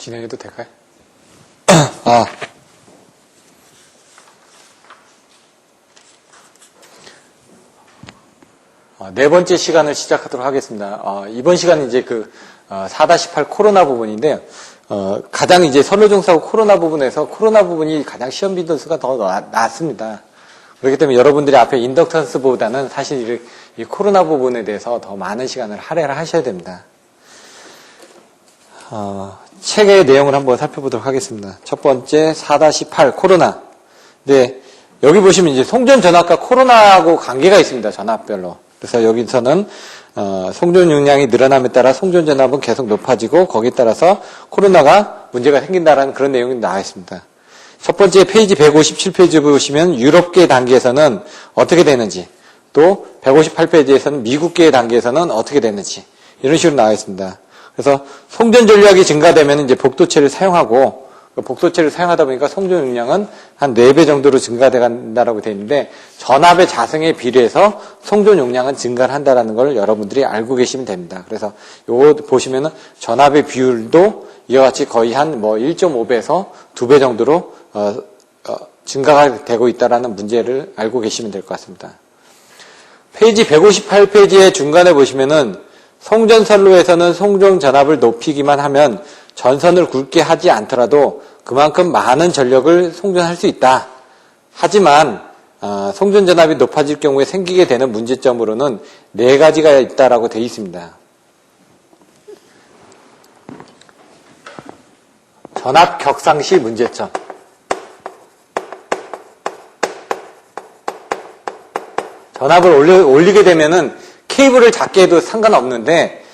진행해도 될까요? 네 번째 시간을 시작하도록 하겠습니다. 이번 시간은 이제 4-8 코로나 부분인데요. 가장 이제 선로종사고 코로나 부분에서 코로나 부분이 가장 시험 빈도수가 더 낮습니다. 그렇기 때문에 여러분들이 앞에 인덕턴스보다는 사실 이 코로나 부분에 대해서 더 많은 시간을 할애를 하셔야 됩니다. 책의 내용을 한번 살펴보도록 하겠습니다. 첫 번째 4-8 코로나. 네, 여기 보시면 이제 송전전압과 코로나하고 관계가 있습니다. 전압별로. 그래서 여기서는 송전 용량이 늘어남에 따라 송전전압은 계속 높아지고 거기에 따라서 코로나가 문제가 생긴다라는 그런 내용이 나와 있습니다. 첫 번째 페이지 157페이지 보시면 유럽계 단계에서는 어떻게 되는지, 또 158페이지에서는 미국계 단계에서는 어떻게 되는지 이런 식으로 나와 있습니다. 그래서 송전 전력이 증가되면 이제 복도체를 사용하고, 복도체를 사용하다 보니까 송전 용량은 한 4배 정도로 증가돼 간다라고 되어 있는데, 전압의 자승에 비례해서 송전 용량은 증가를 한다라는 걸 여러분들이 알고 계시면 됩니다. 그래서 요거 보시면은 전압의 비율도 이와 같이 거의 한 1.5배에서 2배 정도로 증가가 되고 있다라는 문제를 알고 계시면 될 것 같습니다. 페이지 158페이지의 중간에 보시면은 송전선로에서는 송전 전압을 높이기만 하면 전선을 굵게 하지 않더라도 그만큼 많은 전력을 송전할 수 있다. 하지만 송전 전압이 높아질 경우에 생기게 되는 문제점으로는 4가지가 있다라고 되어 있습니다. 전압 격상시 문제점. 전압을 올리게 되면은 케이블을 작게 해도 상관없는데,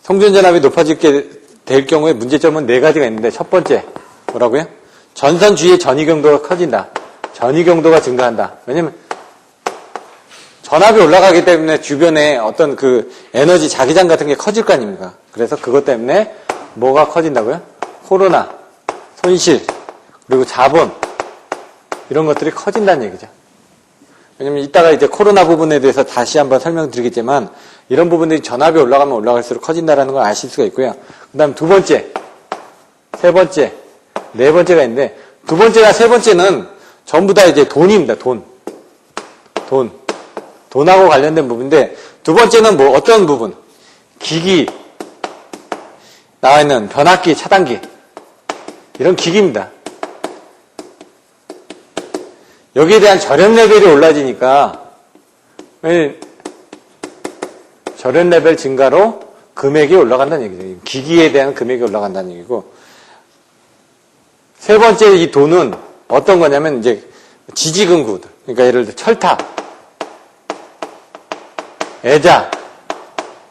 송전전압이 높아지게 될 경우에 문제점은 4가지가 있는데, 첫 번째 뭐라고요? 전선 주위의 전위 경도가 커진다. 전위 경도가 증가한다. 왜냐면 전압이 올라가기 때문에 주변에 어떤 에너지 자기장 같은 게 커질 거 아닙니까? 그래서 그것 때문에 뭐가 커진다고요? 코로나, 손실, 그리고 자본, 이런 것들이 커진다는 얘기죠. 왜냐면 이따가 이제 코로나 부분에 대해서 다시 한번 설명드리겠지만, 이런 부분들이 전압이 올라가면 올라갈수록 커진다라는 걸 아실 수가 있고요. 그 다음 2번째, 3번째, 4번째가 있는데, 2번째나 3번째는 전부 다 이제 돈입니다. 돈하고 관련된 부분인데, 2번째는 뭐 어떤 부분? 기기, 나와 있는 변압기, 차단기, 이런 기기입니다. 여기에 대한 절연 레벨이 올라지니까, 절연 레벨 증가로 금액이 올라간다는 얘기죠. 기기에 대한 금액이 올라간다는 얘기고, 3번째 이 돈은 어떤 거냐면 이제 지지근구들, 그러니까 예를 들어 철탑, 애자,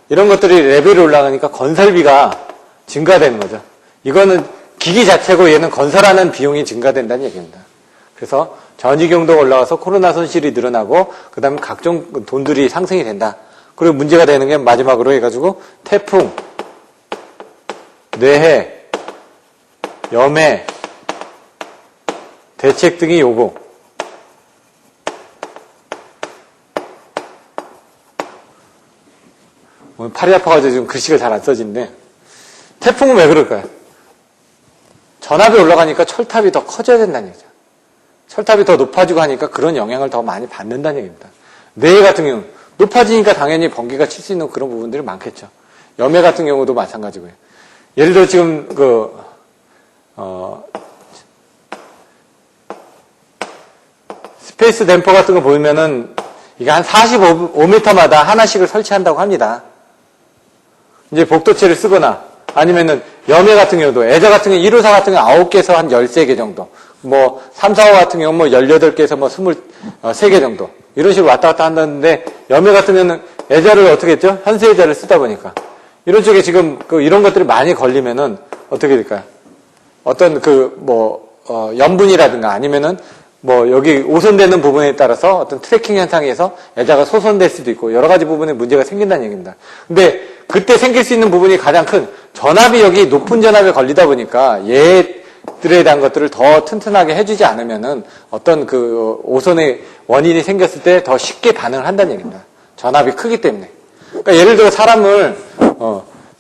이런 것들이 레벨이 올라가니까 건설비가 증가되는 거죠. 이거는 기기 자체고 얘는 건설하는 비용이 증가된다는 얘기입니다. 그래서 전위 경도가 올라가서 코로나 손실이 늘어나고, 그 다음에 각종 돈들이 상승이 된다. 그리고 문제가 되는 게 마지막으로 해가지고 태풍, 뇌해, 염해, 대책 등이 오고, 오늘 팔이 아파가지고 지금 글씨가 잘 안 써지는데, 태풍은 왜 그럴까요? 전압이 올라가니까 철탑이 더 커져야 된다는 얘기죠. 철탑이 더 높아지고 하니까 그런 영향을 더 많이 받는다는 얘기입니다. 뇌해 같은 경우는 높아지니까 당연히 번개가 칠 수 있는 그런 부분들이 많겠죠. 염해 같은 경우도 마찬가지고요. 예를 들어 지금 스페이스 댐퍼 같은 거 보면은 이게 한 45m마다 하나씩을 설치한다고 합니다. 이제 복도체를 쓰거나 아니면은 염해 같은 경우도, 애자 같은 경우 1호사 같은 경우 9개에서 한 13개 정도, 3, 4호 같은 경우 18개에서 23개 정도, 이런 식으로 왔다 갔다 한다는데, 염해 같은 경우는 애자를 어떻게 했죠? 현세 애자를 쓰다 보니까. 이런 쪽에 지금 이런 것들이 많이 걸리면은 어떻게 될까요? 어떤 염분이라든가 아니면은 여기 오손되는 부분에 따라서 어떤 트래킹 현상에서 애자가 소손될 수도 있고 여러 가지 부분에 문제가 생긴다는 얘기입니다. 근데 그때 생길 수 있는 부분이 가장 큰 전압이 여기 높은 전압에 걸리다 보니까 얘들에 대한 것들을 더 튼튼하게 해주지 않으면은 어떤 오손의 원인이 생겼을 때 더 쉽게 반응을 한다는 얘기입니다. 전압이 크기 때문에. 그러니까 예를 들어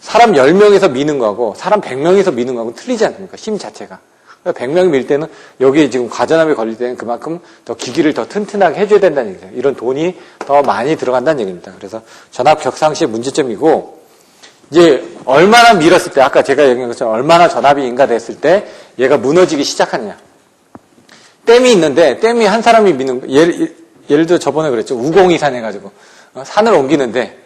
사람 10명에서 미는 거하고 사람 100명에서 미는 거하고 틀리지 않습니까? 힘 자체가. 100명 밀 때는 여기에 지금 과전압이 걸릴 때는 그만큼 더 기기를 더 튼튼하게 해줘야 된다는 얘기죠. 이런 돈이 더 많이 들어간다는 얘기입니다. 그래서 전압 격상시의 문제점이고, 이제 얼마나 밀었을 때, 아까 제가 얘기한 것처럼 얼마나 전압이 인가됐을 때 얘가 무너지기 시작하느냐. 댐이 있는데 댐이 한 사람이 미는 거, 예를 들어 저번에 그랬죠. 우공이산 해가지고 산을 옮기는데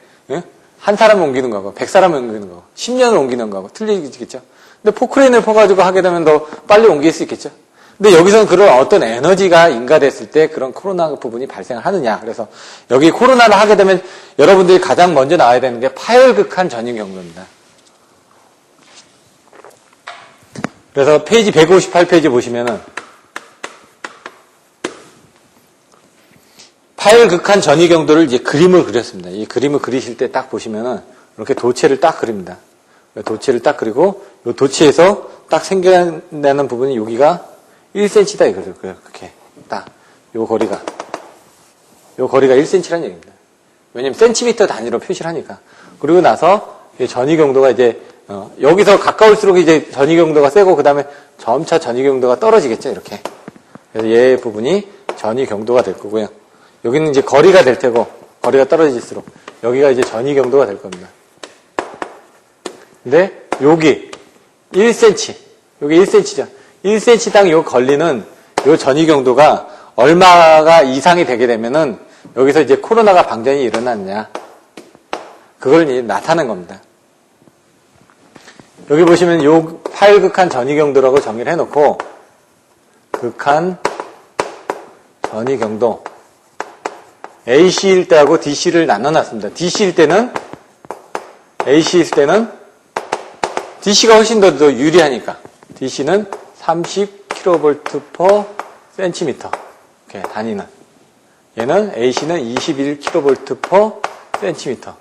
한 사람을 옮기는 거하고 100사람을 옮기는 거하고 10년을 옮기는 거하고 틀리겠죠. 근데 포크레인을 퍼가지고 하게 되면 더 빨리 옮길 수 있겠죠. 근데 여기서는 그런 어떤 에너지가 인가됐을 때 그런 코로나 부분이 발생을 하느냐. 그래서 여기 코로나를 하게 되면 여러분들이 가장 먼저 나와야 되는 게 파열극한 전이 경로입니다. 그래서 페이지 158페이지 보시면은 파열극한 전이 경도를 이제 그림을 그렸습니다. 이 그림을 그리실 때 딱 보시면은 이렇게 도체를 딱 그립니다. 도체를 딱 그리고 이 도체에서 딱 생겨나는 부분이 여기가 1cm다 이거죠. 그렇게 딱 요 거리가 1cm라는 얘기입니다. 왜냐면 센티미터 단위로 표시를 하니까. 그리고 나서 전이 경도가 이제 여기서 가까울수록 이제 전이 경도가 세고 그다음에 점차 전이 경도가 떨어지겠죠. 이렇게. 그래서 얘 부분이 전이 경도가 될 거고요. 여기는 이제 거리가 될 테고 거리가 떨어질수록 여기가 이제 전이 경도가 될 겁니다. 근데 여기 1cm, 여기 1cm죠. 1cm당 요 걸리는 요 전이 경도가 얼마가 이상이 되게 되면은 여기서 이제 코로나가 방전이 일어났냐. 그걸 이제 나타낸 겁니다. 여기 보시면 요 파열극한 전이 경도라고 정의를 해놓고 극한 전이 경도 AC일 때하고 DC를 나눠놨습니다. DC일 때는 AC일 때는 DC가 훨씬 더 유리하니까 DC는 30kV/cm 이렇게 단위는 얘는 AC는 21kV/cm.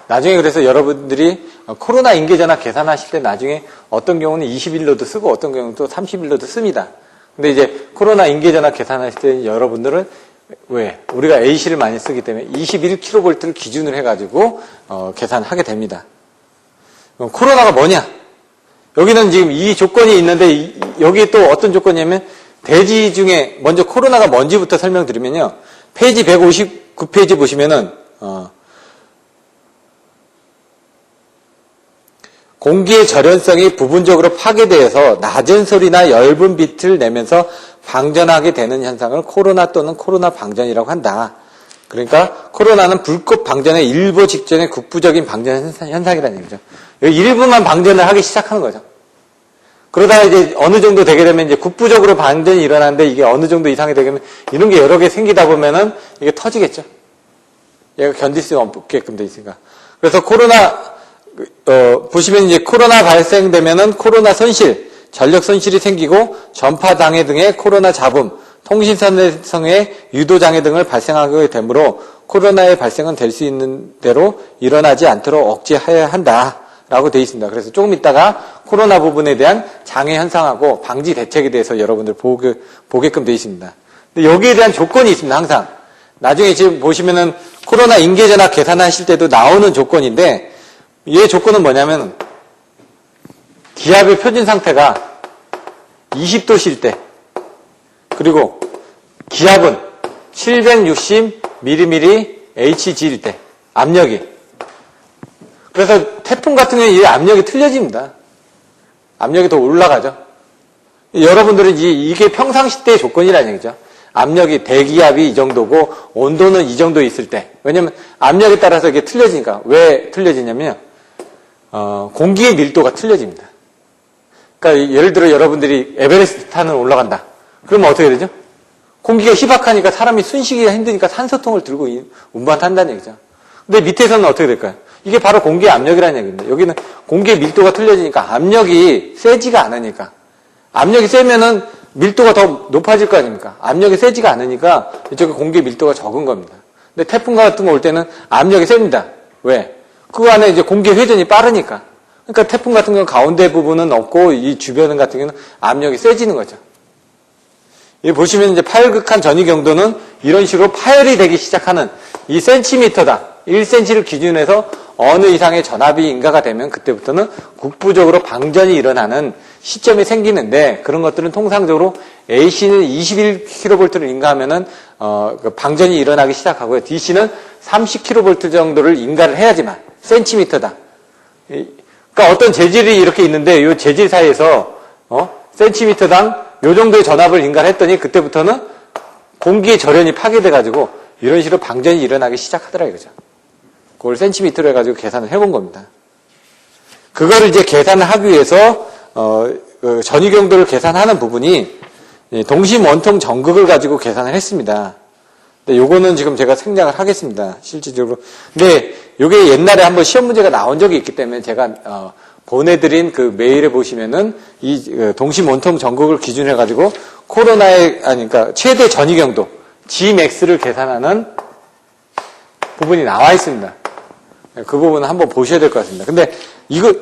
나중에 그래서 여러분들이 코로나 인계전압 계산하실 때 나중에 어떤 경우는 21로도 쓰고 어떤 경우는 또 31로도 씁니다. 근데 이제 코로나 인계전압 계산하실 때 여러분들은 왜? 우리가 AC를 많이 쓰기 때문에 21kV를 기준으로 해가지고 계산하게 됩니다. 코로나가 뭐냐? 여기는 지금 이 조건이 있는데 여기 또 어떤 조건이냐면 대지 중에 먼저 코로나가 뭔지부터 설명드리면요. 페이지 159페이지 보시면은 공기의 절연성이 부분적으로 파괴되어서 낮은 소리나 엷은 빛을 내면서 방전하게 되는 현상을 코로나 또는 코로나 방전이라고 한다. 그러니까 코로나는 불꽃 방전의 일부 직전의 국부적인 방전 현상이라는 얘기죠. 일부만 방전을 하기 시작하는 거죠. 그러다가 이제 어느 정도 되게 되면 이제 국부적으로 방전이 일어나는데 이게 어느 정도 이상이 되게 되면 이런 게 여러 개 생기다 보면은 이게 터지겠죠. 얘가 견딜 수 없게끔 돼 있으니까. 그래서 코로나 보시면 이제 코로나 발생되면은 코로나 손실, 전력 손실이 생기고 전파 장애 등의 코로나 잡음, 통신선의 유도 장애 등을 발생하게 되므로 코로나의 발생은 될 수 있는 대로 일어나지 않도록 억제해야 한다라고 되어 있습니다. 그래서 조금 있다가 코로나 부분에 대한 장애 현상하고 방지 대책에 대해서 여러분들 보게끔 되어 있습니다. 근데 여기에 대한 조건이 있습니다. 항상 나중에 지금 보시면은 코로나 인계전압 계산하실 때도 나오는 조건인데 얘 조건은 뭐냐면 기압의 표준 상태가 20도실 때 그리고 기압은 760mm Hg일 때 압력이 그래서 태풍 같은 경우에 이 압력이 틀려집니다. 압력이 더 올라가죠. 여러분들은 이게 평상시 때의 조건이라는 얘기죠. 압력이 대기압이 이 정도고 온도는 이 정도 있을 때 왜냐면 압력에 따라서 이게 틀려지니까 왜 틀려지냐면요. 공기의 밀도가 틀려집니다. 그러니까 예를 들어 여러분들이 에베레스트 산을 올라간다. 그러면 어떻게 되죠? 공기가 희박하니까 사람이 숨쉬기가 힘드니까 산소통을 들고 운반한다는 얘기죠. 근데 밑에서는 어떻게 될까요? 이게 바로 공기의 압력이라는 얘기입니다. 여기는 공기의 밀도가 틀려지니까 압력이 세지가 않으니까 압력이 세면은 밀도가 더 높아질 거 아닙니까? 압력이 세지가 않으니까 이쪽에 공기의 밀도가 적은 겁니다. 근데 태풍 같은 거 올 때는 압력이 셉니다. 왜? 그 안에 이제 공기 회전이 빠르니까. 그러니까 태풍 같은 경우는 가운데 부분은 없고 이 주변 같은 경우는 압력이 세지는 거죠. 여기 보시면 이제 파열극한 전이 경도는 이런 식으로 파열이 되기 시작하는 이 센티미터다. 1cm를 기준으로 해서 어느 이상의 전압이 인가가 되면 그때부터는 국부적으로 방전이 일어나는 시점이 생기는데 그런 것들은 통상적으로 AC는 21kV를 인가하면은 그 방전이 일어나기 시작하고요. DC는 30kV 정도를 인가를 해야지만 센티미터당. 그러니까 어떤 재질이 이렇게 있는데 이 재질 사이에서 센티미터당 요 정도의 전압을 인가를 했더니 그때부터는 공기의 절연이 파괴돼가지고 이런 식으로 방전이 일어나기 시작하더라 이거죠. 그걸 센티미터로 해가지고 계산을 해본 겁니다. 그거를 이제 계산을 하기 위해서 전위경도를 계산하는 부분이 동심 원통 전극을 가지고 계산을 했습니다. 근데 요거는 지금 제가 생략을 하겠습니다. 실질적으로. 근데 요게 옛날에 한번 시험 문제가 나온 적이 있기 때문에 제가 보내드린 그 메일에 보시면은 이 동심 원통 전극을 기준으로 해가지고 그러니까 최대 전위경도 Gmax를 계산하는 부분이 나와 있습니다. 그 부분은 한번 보셔야 될 것 같습니다. 근데 이거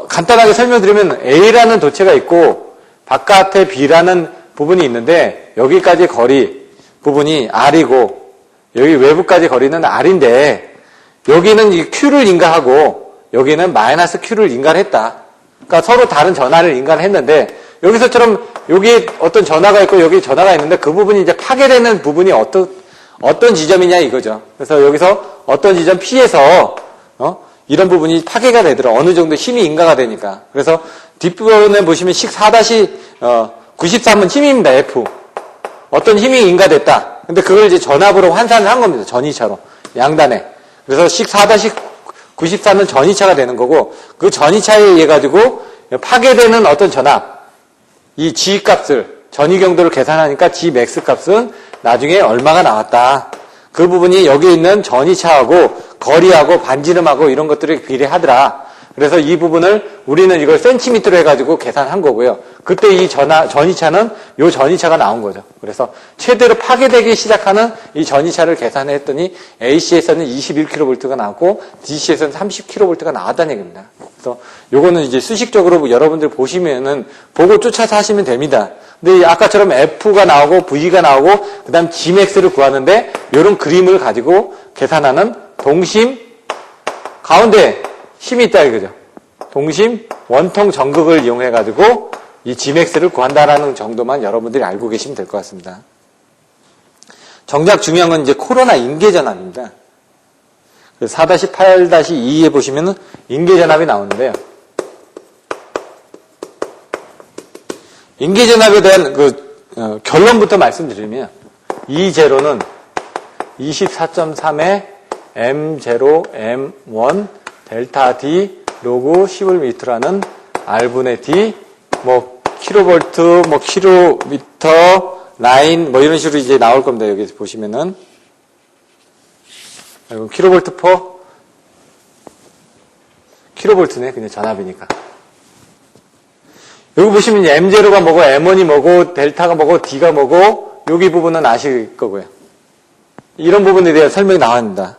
간단하게 설명드리면 A라는 도체가 있고 바깥에 B라는 부분이 있는데 여기까지 거리 부분이 R이고 여기 외부까지 거리는 R인데 여기는 이 Q를 인가하고 여기는 마이너스 Q를 인가를 했다. 그러니까 서로 다른 전하를 인가를 했는데 여기서처럼 여기 어떤 전하가 있고 여기 전하가 있는데 그 부분이 이제 파괴되는 부분이 어떤 지점이냐 이거죠. 그래서 여기서 어떤 지점 P에서 이런 부분이 파괴가 되더라. 어느 정도 힘이 인가가 되니까. 그래서 뒷부분에 보시면 식 4-93은 힘입니다. F. 어떤 힘이 인가됐다. 근데 그걸 이제 전압으로 환산을 한 겁니다. 전이차로. 양단에. 그래서 식 4-94는 전이차가 되는 거고 그 전이차에 의해 가지고 파괴되는 어떤 전압 이 G 값을 전위경도를 계산하니까 Gmax 값은 나중에 얼마가 나왔다. 그 부분이 여기 있는 전이차하고 거리하고 반지름하고 이런 것들이 비례하더라. 그래서 이 부분을 우리는 이걸 센티미터로 해가지고 계산한 거고요. 그때 이 전이차는 요 전이차가 나온 거죠. 그래서 최대로 파괴되기 시작하는 이 전이차를 계산했더니 AC에서는 21kV가 나왔고 DC에서는 30kV가 나왔다는 얘기입니다. 그래서 요거는 이제 수식적으로 여러분들 보시면은 보고 쫓아서 하시면 됩니다. 근데 아까처럼 F가 나오고 V가 나오고 그 다음 Gmax를 구하는데 요런 그림을 가지고 계산하는 동심 가운데 힘이 있다 이거죠. 동심 원통 전극을 이용해가지고 이 Gmax를 구한다라는 정도만 여러분들이 알고 계시면 될 것 같습니다. 정작 중요한 건 이제 코로나 인계전압입니다. 4-8-2에 보시면은 인계전압이 나오는데요. 인계전압에 대한 결론부터 말씀드리면 E0는 24.3의 M0, M1 델타 D 로그 10m라는 R분의 D 킬로볼트 킬로미터 라인 이런 식으로 이제 나올 겁니다. 여기 보시면은 킬로볼트 퍼 킬로볼트네. 그냥 전압이니까. 여기 보시면 이제 M0가 뭐고 M1이 뭐고 델타가 뭐고 D가 뭐고 여기 부분은 아실 거고요. 이런 부분에 대한 설명이 나옵니다.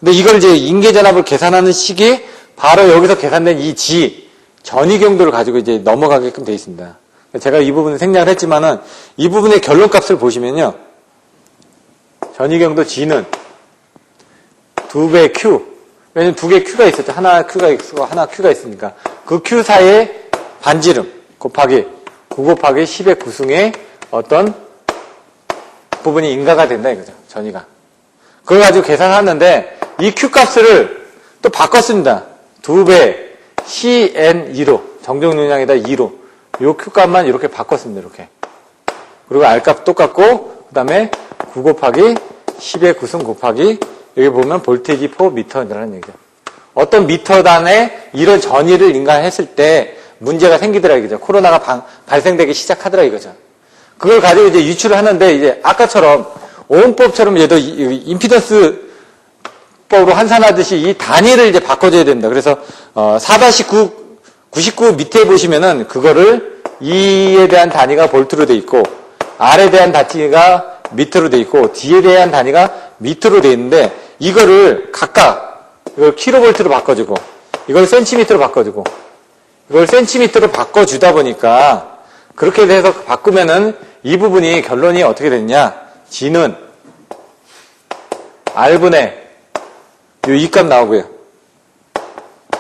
근데 이걸 이제 인계전압을 계산하는 식이 바로 여기서 계산된 이 G, 전위경도를 가지고 이제 넘어가게끔 되어 있습니다. 제가 이 부분을 생략을 했지만은 이 부분의 결론값을 보시면요. 전위경도 G는 2배 Q. 왜냐면 두 개의 Q가 있었죠. 하나 Q가 있고 하나 Q가 있으니까. 그 Q 사이의 반지름 곱하기 9 곱하기 10의 구승의 어떤 부분이 인가가 된다 이거죠. 전위가. 그걸 가지고 계산하는데 이 Q 값을 또 바꿨습니다. 2배 CN2로 정정용량에다 2로 요 Q 값만 이렇게 바꿨습니다. 이렇게. 그리고 R 값 똑같고 그 다음에 9 곱하기 10의 구승 곱하기 여기 보면 볼테이지 퍼 미터라는 얘기죠. 어떤 미터단에 이런 전위를 인가했을 때 문제가 생기더라 이거죠. 코로나가 발생되기 시작하더라 이거죠. 그걸 가지고 이제 유출을 하는데 이제 아까처럼 오음법처럼 얘도 임피던스 법으로 환산하듯이 이 단위를 이제 바꿔줘야 됩니다. 그래서 4-99 밑에 보시면은 그거를 E에 대한 단위가 볼트로 돼 있고 R에 대한 단위가 미터로 돼 있고 D에 대한 단위가 미터로 돼 있는데 이거를 각각 이걸 킬로볼트로 바꿔주고 이걸 센티미터로 바꿔주고 이걸 센티미터로 바꿔주다 보니까 그렇게 돼서 바꾸면은 이 부분이 결론이 어떻게 됐냐? G는 R분의 이 값 나오고요.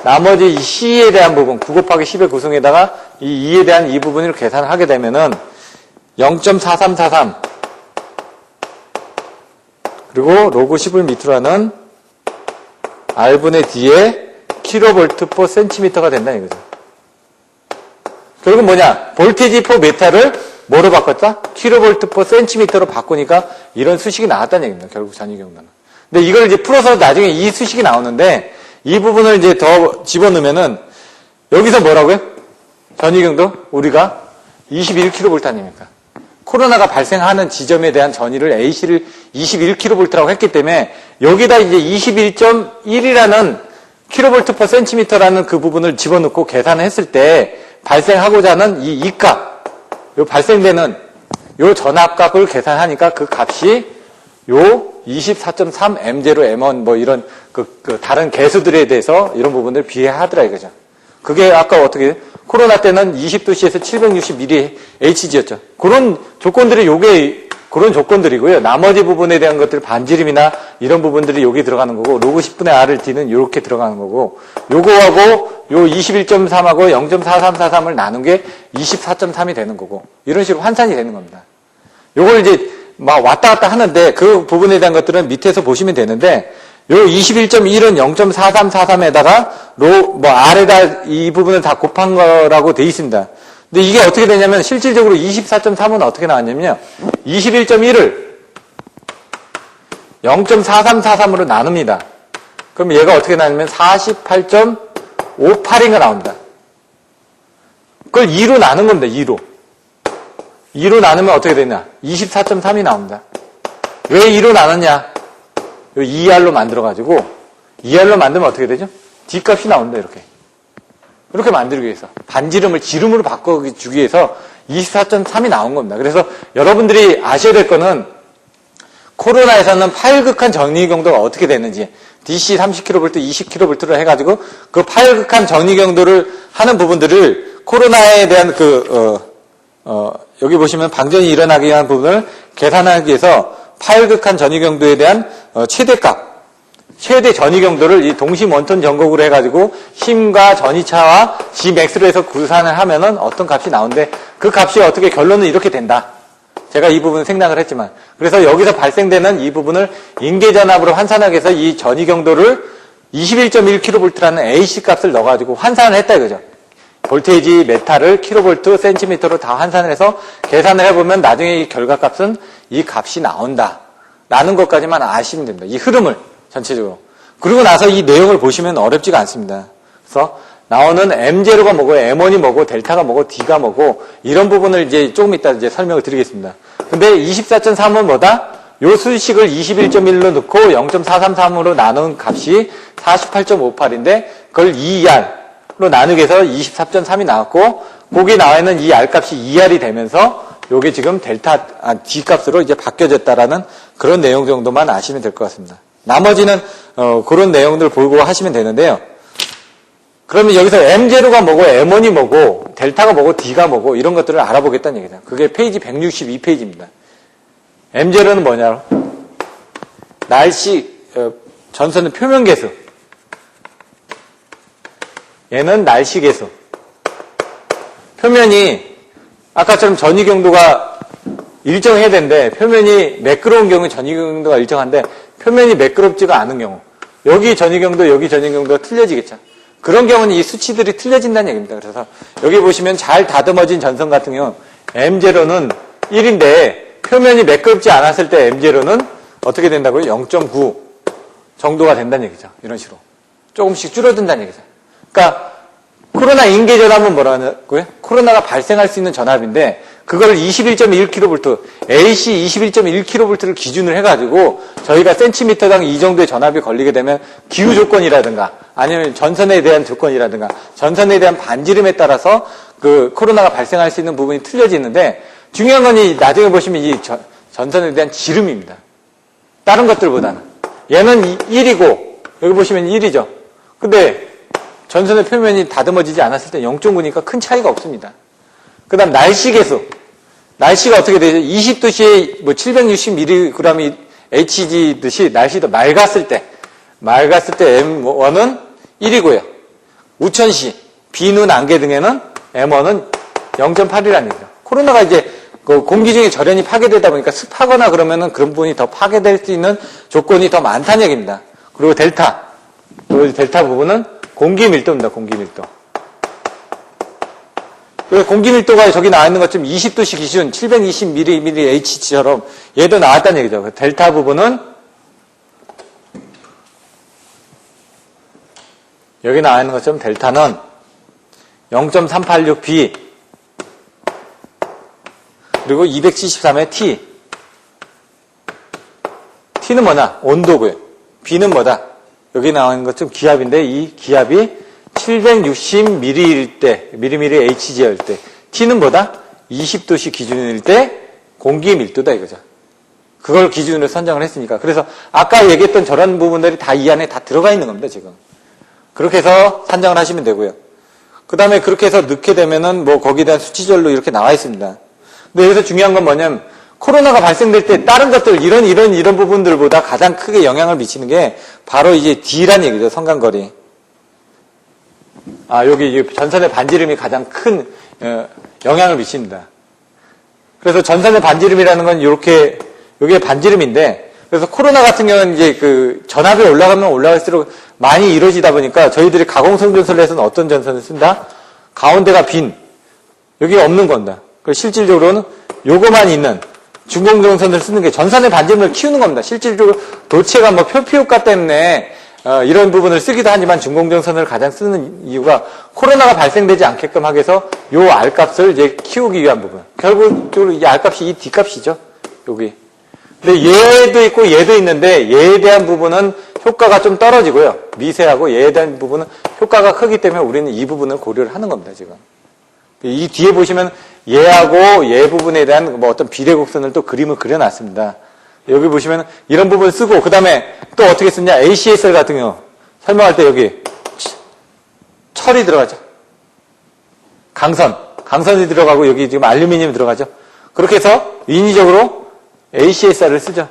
나머지 이 C에 대한 부분, 9 곱하기 10의 구성에다가 이 2에 대한 이 부분을 계산을 하게 되면은 0.4343 그리고 로그 10을 밑으로 하는 R분의 D의 킬로볼트 퍼 센티미터가 된다 이거죠. 결국 뭐냐? 볼테이지 퍼 메타를 뭐로 바꿨다? 킬로볼트 퍼 센티미터로 바꾸니까 이런 수식이 나왔다는 얘기입니다. 결국 전위경도는. 근데 이걸 이제 풀어서 나중에 이 수식이 나오는데 이 부분을 이제 더 집어넣으면은 여기서 뭐라고요? 전위경도 우리가 21kV 아닙니까? 코로나가 발생하는 지점에 대한 전위를 AC를 21kV라고 했기 때문에 여기다 이제 21.1이라는 킬로볼트 퍼 센티미터라는 그 부분을 집어넣고 계산을 했을 때 발생하고자 하는 이 값, 요 발생되는 요 전압값을 계산하니까 그 값이 요 24.3 M0, M1 뭐 이런 그 다른 개수들에 대해서 이런 부분을 비해하더라 이거죠. 그게 아까 어떻게 코로나 때는 20도씨에서 760mAh Hg였죠. 그런 조건들이 요게 그런 조건들이고요. 나머지 부분에 대한 것들 반지름이나 이런 부분들이 여기 들어가는 거고 로그 10분의 R을 D는 이렇게 들어가는 거고 요거하고 요 21.3하고 0.4343을 나눈 게 24.3이 되는 거고 이런 식으로 환산이 되는 겁니다. 요걸 이제 막 왔다 갔다 하는데 그 부분에 대한 것들은 밑에서 보시면 되는데 요 21.1은 0.4343에다가 R에다 이 부분을 다 곱한 거라고 돼 있습니다. 근데 이게 어떻게 되냐면 실질적으로 24.3은 어떻게 나왔냐면요. 21.1을 0.4343으로 나눕니다. 그럼 얘가 어떻게 나냐면 48.58인가 나옵니다. 그걸 2로 나눈 겁니다. 2로. 2로 나누면 어떻게 되냐? 24.3이 나옵니다. 왜 2로 나눴냐? 요 2R로 만들어가지고 2R로 만들면 어떻게 되죠? D값이 나온다 이렇게. 이렇게 만들기 위해서 반지름을 지름으로 바꿔주기 위해서 24.3이 나온 겁니다. 그래서 여러분들이 아셔야 될 거는 코로나에서는 파일극한 전위경도가 어떻게 되는지 DC 30kV, 20kV로 해가지고 그 파일극한 전위경도를 하는 부분들을 코로나에 대한 여기 보시면 방전이 일어나기 위한 부분을 계산하기 위해서 파일극한 전위경도에 대한 최대 전위경도를 이 동심 원톤 전곡으로 해가지고 심과 전위차와 Gmax로 해서 구산을 하면은 어떤 값이 나오는데 그 값이 어떻게 결론은 이렇게 된다. 제가 이 부분을 생략을 했지만 그래서 여기서 발생되는 이 부분을 인계전압으로 환산하기 위해서 이 전위경도를 21.1kV라는 AC 값을 넣어가지고 환산을 했다 이거죠. 볼테이지 메타를 킬로볼트, 센티미터로 다 환산을 해서 계산을 해보면 나중에 이 결과값은 이 값이 나온다. 라는 것까지만 아시면 됩니다. 이 흐름을 전체적으로. 그리고 나서 이 내용을 보시면 어렵지가 않습니다. 그래서 나오는 M0가 뭐고, M1이 뭐고, 델타가 뭐고, D가 뭐고, 이런 부분을 이제 조금 이따 이제 설명을 드리겠습니다. 근데 24.3은 뭐다? 요 수식을 21.1로 넣고 0.433으로 나눈 값이 48.58인데, 그걸 2R로 나누게 해서 24.3이 나왔고, 거기 나와 있는 이 R값이 2R이 되면서, 요게 지금 D 값으로 이제 바뀌어졌다라는 그런 내용 정도만 아시면 될 것 같습니다. 나머지는, 그런 내용들 보고 하시면 되는데요. 그러면 여기서 M0가 뭐고, M1이 뭐고, 델타가 뭐고, D가 뭐고, 이런 것들을 알아보겠다는 얘기죠. 그게 페이지 162페이지입니다. M0는 뭐냐? 전선의 표면계수. 얘는 날씨계수. 표면이, 아까처럼 전위경도가 일정해야 되는데, 표면이 매끄러운 경우 전위경도가 일정한데, 표면이 매끄럽지가 않은 경우. 여기 전위경도, 여기 전위경도가 틀려지겠죠. 그런 경우는 이 수치들이 틀려진다는 얘기입니다. 그래서 여기 보시면 잘 다듬어진 전선 같은 경우 M0는 1인데 표면이 매끄럽지 않았을 때 M0는 어떻게 된다고요? 0.9 정도가 된다는 얘기죠. 이런 식으로. 조금씩 줄어든다는 얘기죠. 그러니까 코로나 인계 전압은 뭐라고요? 코로나가 발생할 수 있는 전압인데 그걸 21.1kV, AC 21.1kV를 기준으로 해가지고 저희가 센티미터당 이 정도의 전압이 걸리게 되면 기후 조건이라든가 아니면 전선에 대한 조건이라든가 전선에 대한 반지름에 따라서 그 코로나가 발생할 수 있는 부분이 틀려지는데 중요한 건 이 나중에 보시면 이 전선에 대한 지름입니다. 다른 것들보다는. 얘는 1이고 여기 보시면 1이죠. 근데 전선의 표면이 다듬어지지 않았을 때 0.9니까 큰 차이가 없습니다. 그 다음 날씨계수. 날씨가 어떻게 되죠? 20도씨에 뭐 760mg Hg듯이 날씨도 맑았을 때 맑았을 때 M1은 1이고요. 우천시, 비, 눈, 안개 등에는 M1은 0.8이라는 얘기죠. 코로나가 이제 그 공기 중에 절연이 파괴되다 보니까 습하거나 그러면은 그런 부분이 더 파괴될 수 있는 조건이 더 많다는 얘기입니다. 그리고 델타 부분은 공기 밀도입니다. 공기 밀도. 공기 밀도가 저기 나와 있는 것처럼 20도씨 기준 720mmHg처럼 얘도 나왔다는 얘기죠. 델타 부분은 여기 나와 있는 것처럼 델타는 0.386B 그리고 273의 T. T는 뭐냐? 온도고요. B는 뭐다? 여기 나와 있는 것처럼 기압인데 이 기압이 760mm일 때, mmHg일 때, T는 뭐다? 20도씨 기준일 때 공기 밀도다 이거죠. 그걸 기준으로 선정을 했으니까. 그래서 아까 얘기했던 저런 부분들이 다 이 안에 다 들어가 있는 겁니다, 지금. 그렇게 해서 산정을 하시면 되고요. 그 다음에 그렇게 해서 넣게 되면은 뭐 거기에 대한 수치절로 이렇게 나와 있습니다. 근데 여기서 중요한 건 뭐냐면 코로나가 발생될 때 다른 것들 이런 부분들보다 가장 크게 영향을 미치는 게 바로 이제 D란 얘기죠. 성간거리. 여기 전선의 반지름이 가장 큰 영향을 미칩니다. 그래서 전선의 반지름이라는 건 이렇게 여기에 반지름인데 그래서 코로나 같은 경우는 이제 그 전압이 올라가면 올라갈수록 많이 이루어지다 보니까 저희들이 가공성 전선을 해서는 어떤 전선을 쓴다? 가운데가 빈 여기가 없는 건다. 실질적으로는 요거만 있는 중공정선을 쓰는 게 전선의 반지름을 키우는 겁니다. 실질적으로 도체가 뭐 표피효과 때문에 이런 부분을 쓰기도 하지만 중공정선을 가장 쓰는 이유가 코로나가 발생되지 않게끔 하기 위해서 요 R값을 이제 키우기 위한 부분. 결국적으로 이 R값이 이 D값이죠. 여기. 근데 얘도 있고 얘도 있는데 얘에 대한 부분은 효과가 좀 떨어지고요. 미세하고 얘에 대한 부분은 효과가 크기 때문에 우리는 이 부분을 고려를 하는 겁니다. 지금. 이 뒤에 보시면 얘하고 얘 부분에 대한 뭐 어떤 비례곡선을 또 그림을 그려놨습니다. 여기 보시면 이런 부분 쓰고 그 다음에 또 어떻게 쓰냐 ACSR 같은 경우 설명할 때 여기 철이 들어가죠. 강선이 들어가고 여기 지금 알루미늄이 들어가죠. 그렇게 해서 인위적으로 ACSR을 쓰죠.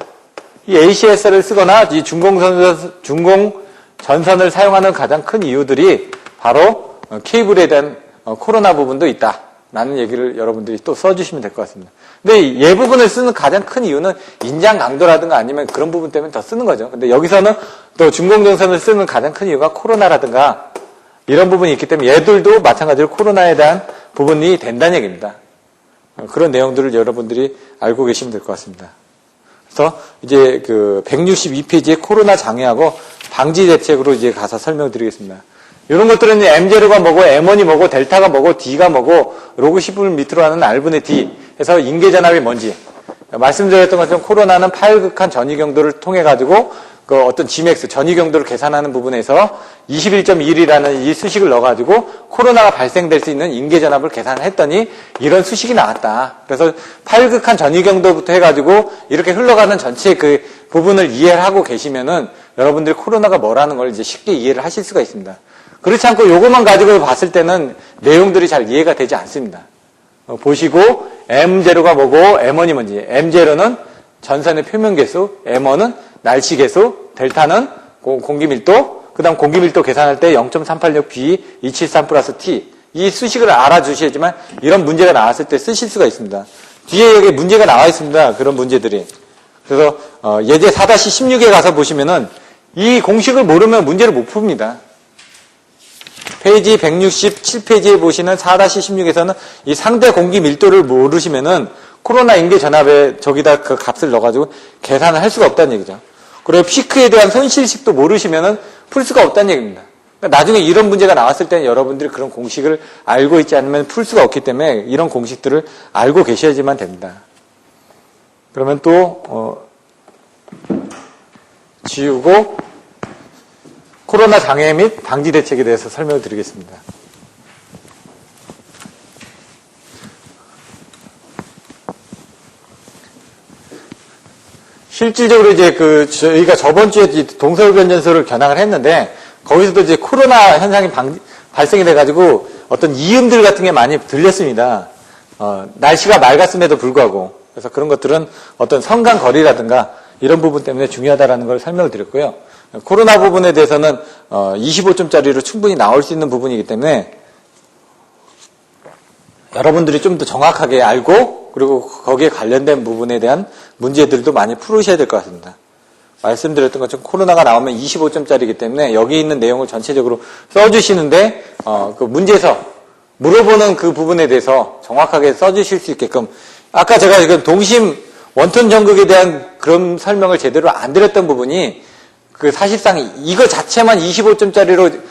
이 ACSR을 쓰거나 이 중공전선을 사용하는 가장 큰 이유들이 바로 케이블에 대한 코로나 부분도 있다라는 얘기를 여러분들이 또 써주시면 될 것 같습니다. 근데 이 부분을 쓰는 가장 큰 이유는 인장 강도라든가 아니면 그런 부분 때문에 더 쓰는 거죠. 근데 여기서는 또 중공전선을 쓰는 가장 큰 이유가 코로나라든가 이런 부분이 있기 때문에 얘들도 마찬가지로 코로나에 대한 부분이 된다는 얘기입니다. 그런 내용들을 여러분들이 알고 계시면 될 것 같습니다. 그래서 이제 그 162페이지의 코로나 장애하고 방지 대책으로 이제 가서 설명드리겠습니다. 이런 것들은 M0가 뭐고, M1이 뭐고, 델타가 뭐고, D가 뭐고, 로그 10을 밑으로 하는 R분의 D 해서 인계전압이 뭔지. 말씀드렸던 것처럼 코로나는 파열극한 전이경도를 통해가지고 그 어떤 Gmax, 전이경도를 계산하는 부분에서 21.1이라는 이 수식을 넣어가지고 코로나가 발생될 수 있는 인계전압을 계산했더니 이런 수식이 나왔다. 그래서 파열극한 전이경도부터 해가지고 이렇게 흘러가는 전체 그 부분을 이해를 하고 계시면은 여러분들이 코로나가 뭐라는 걸 이제 쉽게 이해를 하실 수가 있습니다. 그렇지 않고 요것만 가지고 봤을 때는 내용들이 잘 이해가 되지 않습니다. 보시고 M0가 뭐고 M1이 뭔지. M0는 전선의 표면 개수, M1은 날씨 개수, 델타는 공기 밀도, 그 다음 공기 밀도 계산할 때 0.386B 273 플러스 T. 이 수식을 알아주셔야지만 이런 문제가 나왔을 때 쓰실 수가 있습니다. 뒤에 여기 문제가 나와 있습니다. 그런 문제들이. 그래서 예제 4-16에 가서 보시면은 이 공식을 모르면 문제를 못 풉니다. 페이지 167페이지에 보시는 4-16에서는 이 상대 공기 밀도를 모르시면은 코로나 인계 전압에 저기다 그 값을 넣어가지고 계산을 할 수가 없다는 얘기죠. 그리고 피크에 대한 손실식도 모르시면은 풀 수가 없다는 얘기입니다. 그러니까 나중에 이런 문제가 나왔을 때는 여러분들이 그런 공식을 알고 있지 않으면 풀 수가 없기 때문에 이런 공식들을 알고 계셔야지만 됩니다. 그러면 또 지우고 코로나 장애 및 방지 대책에 대해서 설명을 드리겠습니다. 실질적으로 이제 저희가 저번 주에 동서변전소를 견학을 했는데 거기서도 이제 코로나 현상이 발생이 돼가지고 어떤 이음들 같은 게 많이 들렸습니다. 날씨가 맑았음에도 불구하고. 그래서 그런 것들은 어떤 성간 거리라든가 이런 부분 때문에 중요하다라는 걸 설명을 드렸고요. 코로나 부분에 대해서는 25점짜리로 충분히 나올 수 있는 부분이기 때문에 여러분들이 좀 더 정확하게 알고 그리고 거기에 관련된 부분에 대한 문제들도 많이 풀으셔야 될 것 같습니다. 말씀드렸던 것처럼 코로나가 나오면 25점짜리이기 때문에 여기 있는 내용을 전체적으로 써주시는데 그 문제에서 물어보는 그 부분에 대해서 정확하게 써주실 수 있게끔 아까 제가 지금 동심 원톤 전극에 대한 그런 설명을 제대로 안 드렸던 부분이 그 사실상 이거 자체만 25점짜리로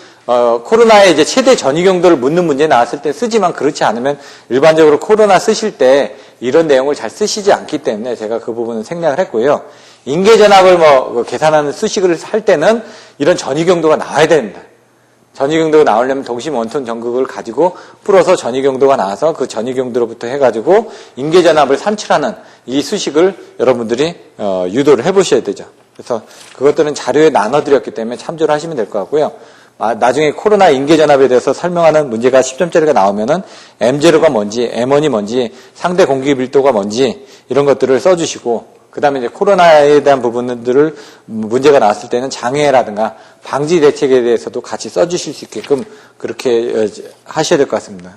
코로나의 이제 최대 전이 경도를 묻는 문제 나왔을 때 쓰지만 그렇지 않으면 일반적으로 코로나 쓰실 때 이런 내용을 잘 쓰시지 않기 때문에 제가 그 부분은 생략을 했고요. 인계전압을 계산하는 수식을 할 때는 이런 전이 경도가 나와야 됩니다. 전이 경도가 나오려면 동심 원톤 전극을 가지고 풀어서 전이 경도가 나와서 그 전이 경도로부터 해가지고 인계전압을 산출하는 이 수식을 여러분들이 유도를 해보셔야 되죠. 그래서 그것들은 자료에 나눠드렸기 때문에 참조를 하시면 될 것 같고요. 나중에 코로나 인계전압에 대해서 설명하는 문제가 10점짜리가 나오면은 M0가 뭔지, M1이 뭔지, 상대 공기 밀도가 뭔지 이런 것들을 써주시고 그 다음에 이제 코로나에 대한 부분들을 문제가 나왔을 때는 장애라든가 방지 대책에 대해서도 같이 써주실 수 있게끔 그렇게 하셔야 될 것 같습니다.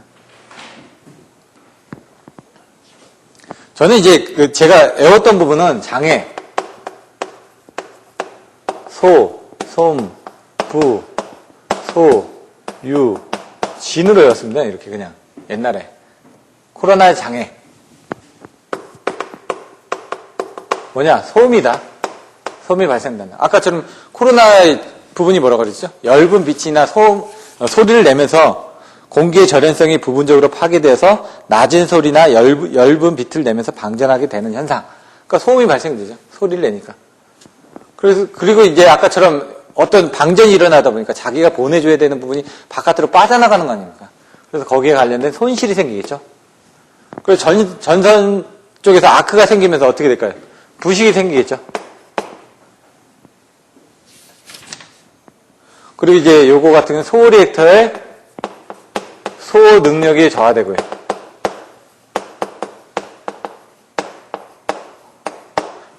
저는 이제 제가 외웠던 부분은 장애, 소, 솜, 부, 소, 유, 진으로 외웠습니다. 이렇게 그냥 옛날에. 코로나의 장애. 뭐냐? 소음이다. 소음이 발생된다. 아까처럼 코로나의 부분이 뭐라고 그랬죠? 엷은 빛이나 소리를 내면서 공기의 절연성이 부분적으로 파괴되어서 낮은 소리나 엷은 빛을 내면서 방전하게 되는 현상. 그러니까 소음이 발생되죠. 소리를 내니까. 그리고 이제 아까처럼 어떤 방전이 일어나다 보니까 자기가 보내줘야 되는 부분이 바깥으로 빠져나가는 거 아닙니까? 그래서 거기에 관련된 손실이 생기겠죠. 그래서 전선 쪽에서 아크가 생기면서 어떻게 될까요? 부식이 생기겠죠. 그리고 이제 요거 같은 경우는 소 리액터의 소 능력이 저하되고요.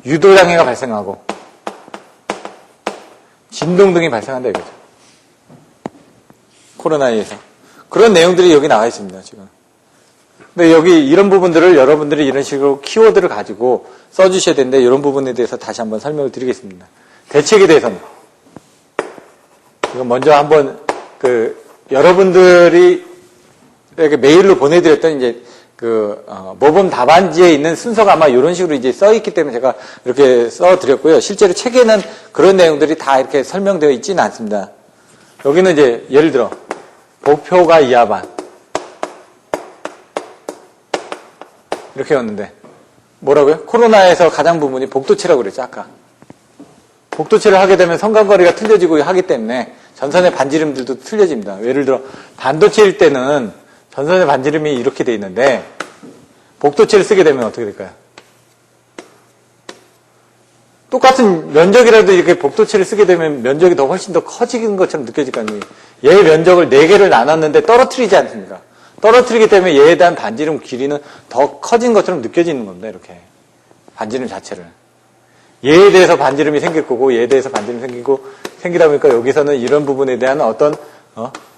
유도장애가 발생하고 진동 등이 발생한다 이거죠. 코로나에 의해서. 그런 내용들이 여기 나와 있습니다, 지금. 근데 여기 이런 부분들을 여러분들이 이런 식으로 키워드를 가지고 써주셔야 되는데 이런 부분에 대해서 다시 한번 설명을 드리겠습니다. 대책에 대해서는 이건 먼저 한번 여러분들이 이렇게 메일로 보내드렸던 이제 모범 답안지에 있는 순서가 아마 이런 식으로 이제 써있기 때문에 제가 이렇게 써드렸고요. 실제로 책에는 그런 내용들이 다 이렇게 설명되어 있지는 않습니다. 여기는 이제 예를 들어 목표가 이하반 이렇게 였는데 뭐라고요? 코로나에서 가장 부분이 복도체라고 그랬죠, 아까. 복도체를 하게 되면 성간거리가 틀려지고 하기 때문에 전선의 반지름들도 틀려집니다. 예를 들어 반도체일 때는 전선의 반지름이 이렇게 돼 있는데 복도체를 쓰게 되면 어떻게 될까요? 똑같은 면적이라도 이렇게 복도체를 쓰게 되면 면적이 더 훨씬 더 커지는 것처럼 느껴질 거 아니에요. 얘의 면적을 4개를 나눴는데 떨어뜨리지 않습니까? 떨어뜨리기 때문에 얘에 대한 반지름 길이는 더 커진 것처럼 느껴지는 겁니다. 이렇게 반지름 자체를. 얘에 대해서 반지름이 생길 거고 얘에 대해서 반지름이 생기다 보니까 여기서는 이런 부분에 대한 어떤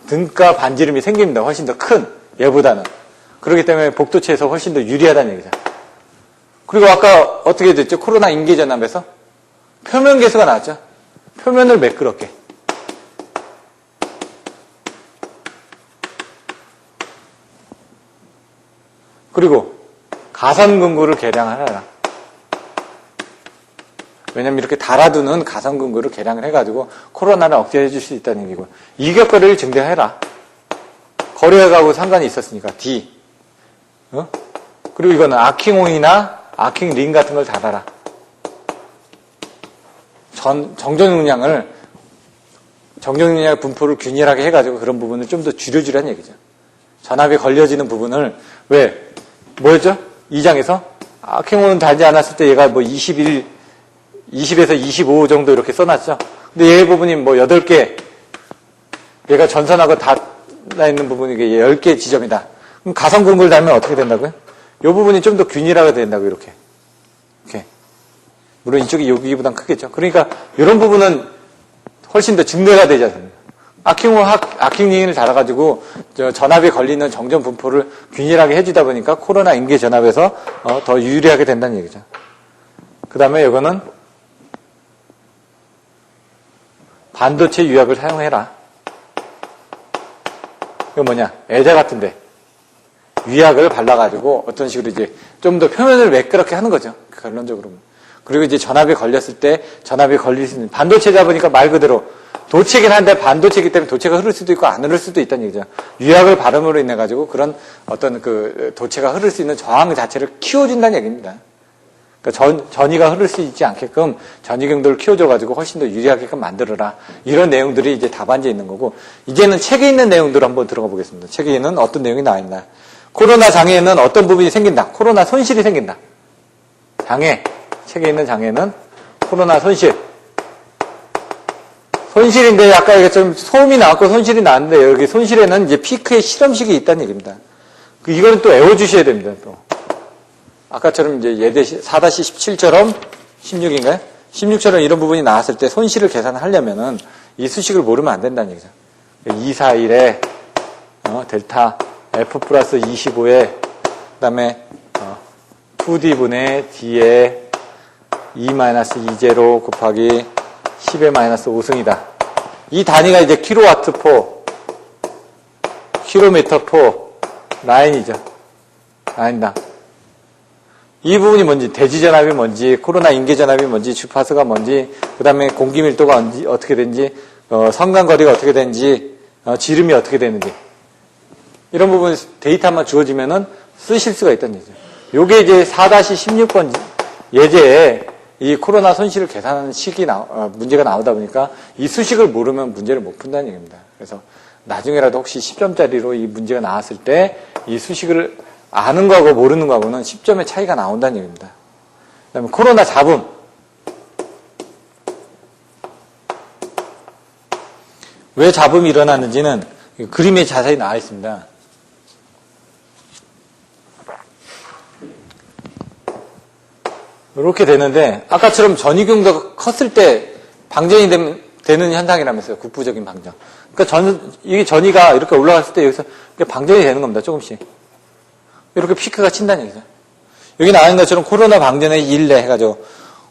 등가 반지름이 생깁니다. 훨씬 더 큰 얘보다는. 그렇기 때문에 복도체에서 훨씬 더 유리하다는 얘기죠. 그리고 아까 어떻게 됐죠? 코로나 인계전압에서 표면 계수가 나왔죠. 표면을 매끄럽게. 그리고 가선근구를 개량하라. 왜냐면 이렇게 달아두는 가선근구를 개량을 해가지고 코로나를 억제해 줄 수 있다는 얘기고 이격거리를 증대해라. 거리하고 상관이 있었으니까 D. 그리고 이거는 아킹온이나 아킹링 같은 걸 달아라. 정전용량을 분포를 균일하게 해가지고 그런 부분을 좀 더 줄여주라는 얘기죠. 전압이 걸려지는 부분을 뭐였죠? 2장에서 아킹온은 달지 않았을 때 얘가 20에서 25 정도 이렇게 써놨죠. 근데 얘 부분이 8개, 얘가 전선하고 닿아 있는 부분이 10개 지점이다. 그럼 가선근구를 달면 어떻게 된다고요? 이 부분이 좀 더 균일하게 된다고 이렇게. 물론 이쪽이 여기보단 크겠죠. 그러니까 이런 부분은 훨씬 더 증대가 되지 않습니까? 아킹링을 달아가지고 전압이 걸리는 정전 분포를 균일하게 해주다 보니까 코로나 인계 전압에서 더 유리하게 된다는 얘기죠. 그 다음에 이거는 반도체 유약을 사용해라. 이거 뭐냐? 애자 같은데 유약을 발라가지고 어떤 식으로 이제 좀 더 표면을 매끄럽게 하는 거죠. 결론적으로. 그리고 이제 전압이 걸렸을 때 전압이 걸릴 수 있는 반도체다 보니까 말 그대로 도체긴 한데 반도체이기 때문에 도체가 흐를 수도 있고 안 흐를 수도 있다는 얘기죠. 유약을 바름으로 인해 가지고 그런 어떤 그 도체가 흐를 수 있는 저항 자체를 키워준다는 얘기입니다. 그러니까 전이가 흐를 수 있지 않게끔 전이 경도를 키워줘가지고 훨씬 더 유리하게끔 만들어라. 이런 내용들이 이제 답안지에 있는 거고, 이제는 책에 있는 내용들을 한번 들어가 보겠습니다. 책에는 어떤 내용이 나와 있나. 코로나 장애에는 어떤 부분이 생긴다. 코로나 손실이 생긴다. 장애. 책에 있는 장애는 코로나 손실. 손실인데 아까 이게 좀 소음이 나왔고 손실이 나왔는데 여기 손실에는 이제 피크의 실험식이 있다는 얘기입니다. 이거는 또 외워주셔야 됩니다. 또. 아까처럼 이제 예대 4-17처럼 16인가요? 16처럼 이런 부분이 나왔을 때 손실을 계산하려면은 이 수식을 모르면 안 된다는 얘기죠. 241에 델타 F 플러스 25에 그 다음에 2D분의 D에 2-2제로 곱하기 10의 마이너스 5승이다. 이 단위가 이제 킬로와트 포, 킬로미터 포, 라인이죠. 라인당. 이 부분이 뭔지, 대지전압이 뭔지, 코로나 인계전압이 뭔지, 주파수가 뭔지, 그 다음에 공기 밀도가 어떻게 되는지, 성간거리가 어떻게 되는지, 지름이 어떻게 되는지. 이런 부분 데이터만 주어지면은 쓰실 수가 있다는 얘기죠. 요게 이제 4-16번 예제에 이 코로나 손실을 계산하는 문제가 나오다 보니까 이 수식을 모르면 문제를 못 푼다는 얘기입니다. 그래서 나중에라도 혹시 10점짜리로 이 문제가 나왔을 때 이 수식을 아는 거하고 모르는 거하고는 10점의 차이가 나온다는 얘기입니다. 그 다음에 코로나 잡음. 왜 잡음이 일어나는지는 그림에 자세히 나와 있습니다. 이렇게 되는데 아까처럼 전이경도가 컸을 때 방전이 되는 현상이라면서요. 국부적인 방전. 그러니까 이게 전이가 이렇게 올라갔을 때 여기서 방전이 되는 겁니다. 조금씩. 이렇게 피크가 친다는 얘기죠. 여기 나와 있는 것처럼 코로나 방전의 일례 해가지고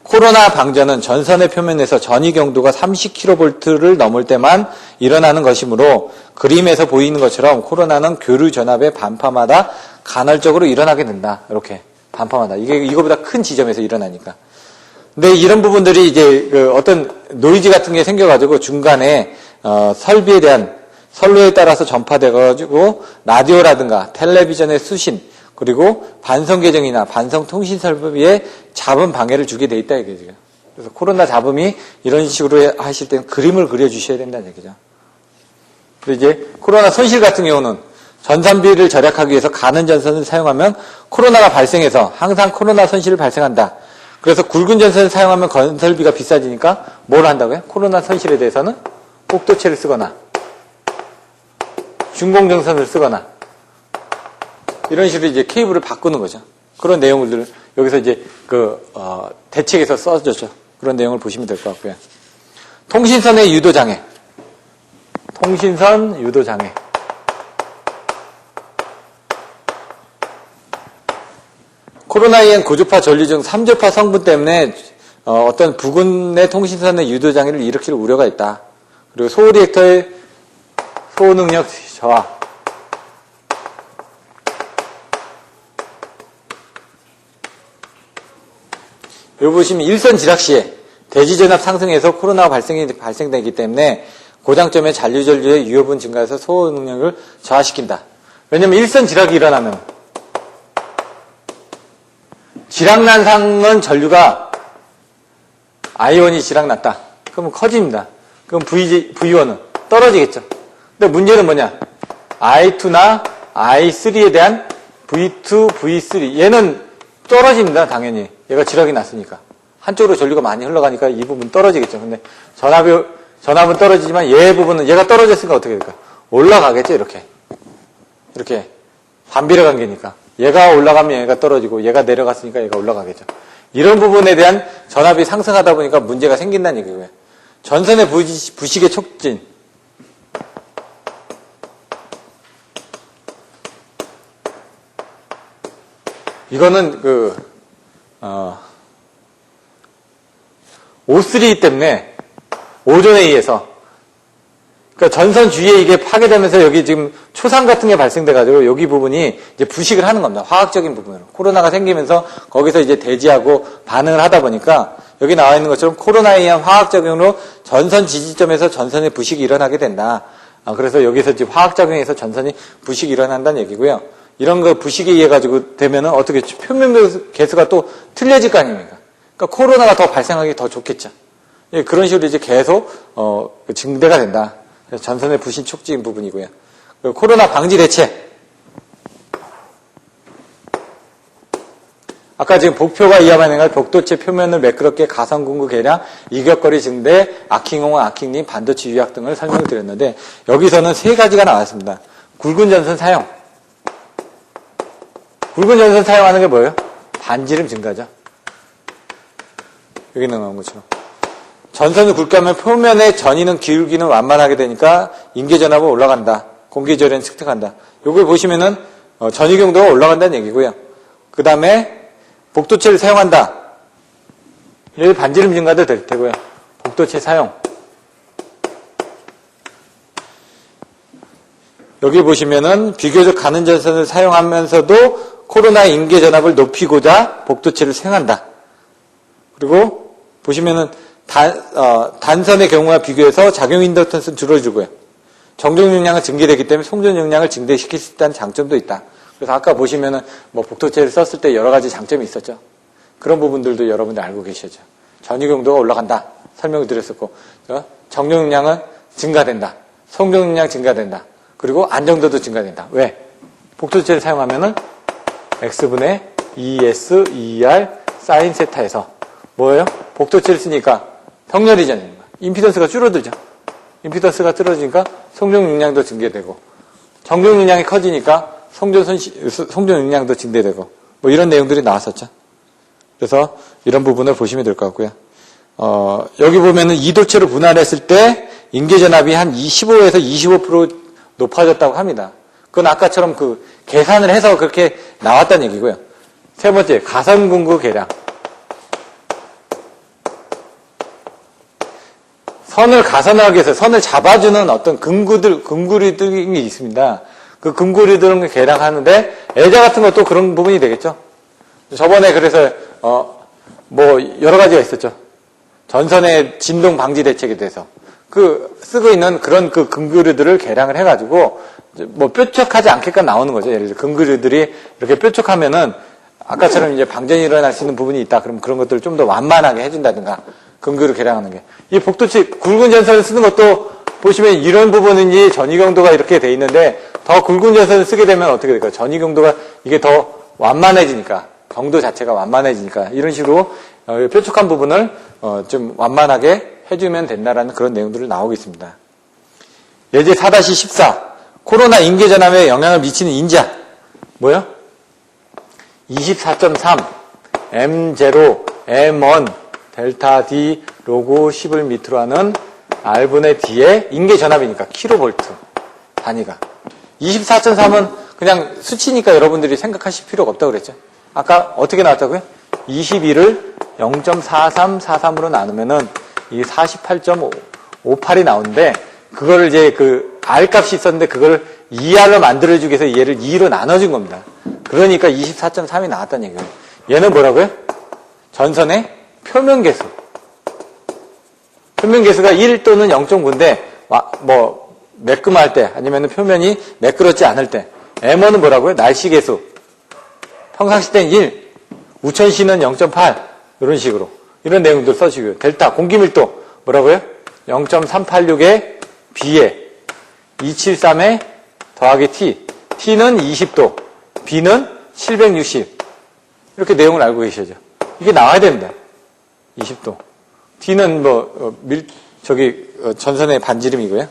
코로나 방전은 전선의 표면에서 전이 경도가 30kV를 넘을 때만 일어나는 것이므로 그림에서 보이는 것처럼 코로나는 교류 전압의 반파마다 간헐적으로 일어나게 된다. 이렇게 반파마다. 이거보다 큰 지점에서 일어나니까. 근데 이런 부분들이 이제 어떤 노이즈 같은 게 생겨가지고 중간에 설비에 대한 선로에 따라서 전파돼가지고 라디오라든가 텔레비전의 수신 그리고 반성 계정이나 반성 통신 설비에 잡음 방해를 주게 돼 있다 이거죠. 그래서 코로나 잡음이 이런 식으로 하실 때는 그림을 그려주셔야 된다는 얘기죠. 그리고 이제 코로나 손실 같은 경우는 전산비를 절약하기 위해서 가는 전선을 사용하면 코로나가 발생해서 항상 코로나 손실을 발생한다. 그래서 굵은 전선을 사용하면 건설비가 비싸지니까 뭘 한다고요? 코로나 손실에 대해서는 꼭도체를 쓰거나 중공정선을 쓰거나 이런 식으로 이제 케이블을 바꾸는 거죠. 그런 내용을 여기서 이제 대책에서 써줬죠. 그런 내용을 보시면 될 것 같고요. 통신선의 유도장애. 통신선 유도장애. 코로나2엔 고주파 전류중 3주파 성분 때문에 어떤 부근의 통신선의 유도장애를 일으킬 우려가 있다. 그리고 소리액터의 소능력 저하. 여기 보시면 일선 지락 시에 대지전압 상승해서 코로나가 발생되기 때문에 고장점의 잔류전류의 유효분 증가해서 소호 능력을 저하시킨다. 왜냐면 일선 지락이 일어나면 지락난 상은 전류가 I1이 지락났다. 그러면 커집니다. 그럼 V1은 떨어지겠죠. 근데 문제는 뭐냐? I2나 I3에 대한 V2, V3 얘는 떨어집니다. 당연히. 얘가 지락이 났으니까. 한쪽으로 전류가 많이 흘러가니까 이 부분 떨어지겠죠. 근데 전압은 떨어지지만 얘 부분은 얘가 떨어졌으니까 어떻게 될까? 올라가겠죠. 이렇게 반비례 관계니까. 얘가 올라가면 얘가 떨어지고 얘가 내려갔으니까 얘가 올라가겠죠. 이런 부분에 대한 전압이 상승하다 보니까 문제가 생긴다는 얘기고요. 전선의 부식의 촉진. 이거는 O3 때문에 오존에 의해서 그러니까 전선 주위에 이게 파괴되면서 여기 지금 초상 같은 게 발생돼가지고 여기 부분이 이제 부식을 하는 겁니다. 화학적인 부분으로. 코로나가 생기면서 거기서 이제 대지하고 반응을 하다 보니까 여기 나와 있는 것처럼 코로나에 의한 화학작용으로 전선 지지점에서 전선의 부식이 일어나게 된다. 그래서 여기서 지금 화학작용에서 전선이 부식이 일어난다는 얘기고요. 이런 거 부식에 의해 가지고 되면은 어떻게 표면 개수가 또 틀려질 거 아닙니까? 그러니까 코로나가 더 발생하기 더 좋겠죠. 예, 그런 식으로 이제 계속 증대가 된다. 그래서 전선의 부신 촉진 부분이고요. 코로나 방지 대책. 아까 지금 복표가 이하만 행할 벽도체 표면을 매끄럽게 가선 공구 개량, 이격거리 증대, 아킹홍, 아킹린, 반도체 유약 등을 설명드렸는데 여기서는 세 가지가 나왔습니다. 굵은 전선 사용. 굵은 전선 사용하는 게 뭐예요? 반지름 증가죠. 여기 나온 것처럼. 전선을 굵게 하면 표면의 전이는 기울기는 완만하게 되니까 인계전압은 올라간다. 공기절연 습득한다. 요걸 보시면은 전이 경도가 올라간다는 얘기고요. 그 다음에 복도체를 사용한다. 여기 반지름 증가도 될 테고요. 복도체 사용. 여기 보시면은 비교적 가는 전선을 사용하면서도 코로나 인계전압을 높이고자 복도체를 사용한다. 그리고 보시면은 단선의 경우와 비교해서 작용 인덕턴스는 줄어들고요. 정정 용량은 증개되기 때문에 송전 용량을 증대시킬 수 있다는 장점도 있다. 그래서 아까 보시면은 복도체를 썼을 때 여러 가지 장점이 있었죠. 그런 부분들도 여러분들 알고 계시죠. 전이 경도가 올라간다. 설명을 드렸었고, 정정 용량은 증가된다. 송정 용량 증가된다. 그리고 안정도도 증가된다. 왜? 복도체를 사용하면은 X분의 ES, ER, 사인 세타에서 뭐예요? 복도체를 쓰니까 평렬이전입니다. 임피던스가 줄어들죠. 임피던스가 줄어지니까 송정 용량도 증대되고 정정 용량이 커지니까 송전 용량도 증대되고 뭐 이런 내용들이 나왔었죠. 그래서 이런 부분을 보시면 될 것 같고요. 여기 보면은 이도체로 분할했을 때 인계전압이 한 15에서 25% 높아졌다고 합니다. 그건 아까처럼 계산을 해서 그렇게 나왔다는 얘기고요. 세 번째, 가선공구 계량. 선을 가선하기 위해서 선을 잡아주는 어떤 금구리들이 있습니다. 그 금구리들은 계량하는데 애자 같은 것도 그런 부분이 되겠죠. 저번에 그래서 여러 가지가 있었죠. 전선의 진동 방지 대책에 대해서 쓰고 있는 그런 금구리들을 계량을 해가지고 뾰족하지 않게끔 나오는 거죠. 예를 들어 금구리들이 이렇게 뾰족하면은 아까처럼 이제 방전이 일어날 수 있는 부분이 있다. 그럼 그런 것들을 좀 더 완만하게 해준다든가. 금구를 계량하는 게. 이 복도체 굵은 전선을 쓰는 것도 보시면 이런 부분인지 전이경도가 이렇게 돼 있는데 더 굵은 전선을 쓰게 되면 어떻게 될까요? 전이경도가 이게 더 완만해지니까 경도 자체가 완만해지니까 이런 식으로 뾰족한 부분을 좀 완만하게 해주면 된다라는 그런 내용들이 나오고 있습니다. 예제 4-14 코로나 인계전압에 영향을 미치는 인자 뭐요? 24.3 M0 M1 델타 D 로그 10을 밑으로 하는 R분의 D의 인계전압이니까 킬로볼트 단위가 24.3은 그냥 수치니까 여러분들이 생각하실 필요가 없다고 그랬죠. 아까 어떻게 나왔다고요? 22를 0.4343으로 나누면은 이 48.58이 나오는데 그거를 이제 R 값이 있었는데 그걸 2R로 만들어주기 위해서 얘를 2로 나눠준 겁니다. 그러니까 24.3이 나왔다는 얘기예요. 얘는 뭐라고요? 전선의 표면 개수. 표면 개수가 1 또는 0.9인데, 매끈할 때, 아니면 표면이 매끄럽지 않을 때. M1은 뭐라고요? 날씨 개수. 평상시 때는 1, 우천시는 0.8. 이런 식으로. 이런 내용들 써주시고요. 델타, 공기밀도. 뭐라고요? 0.386에 B에 273에 더하기 T. T는 20도. B는 760. 이렇게 내용을 알고 계셔야죠. 이게 나와야 됩니다. 20도. T는 전선의 반지름이고요.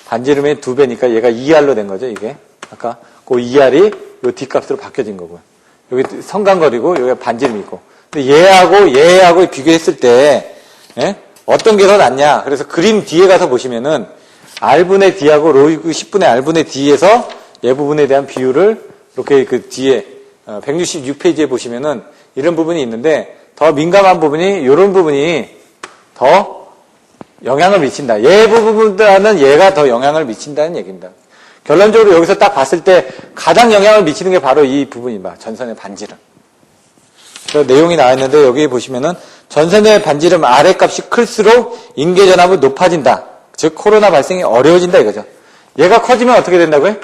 반지름의 2배니까 얘가 2R로 된 거죠, 이게. 아까 그 2R이 요 D값으로 바뀌어진 거고요. 여기 성간거리고 여기 반지름이 있고. 근데 얘하고 비교했을 때, 예? 어떤 게 더 낫냐? 그래서 그림 뒤에 가서 보시면은 R분의 D하고 로그 10분의 R분의 D에서 얘 부분에 대한 비율을 이렇게 그 뒤에 166페이지에 보시면은 이런 부분이 있는데 더 민감한 부분이 이런 부분이 더 영향을 미친다. 얘 부분보다는 얘가 더 영향을 미친다는 얘기입니다. 결론적으로 여기서 딱 봤을 때 가장 영향을 미치는 게 바로 이 부분입니다. 전선의 반지름. 그래서 내용이 나와 있는데 여기 보시면은 전선의 반지름 아래 값이 클수록 인계 전압은 높아진다. 즉 코로나 발생이 어려워진다 이거죠. 얘가 커지면 어떻게 된다고요?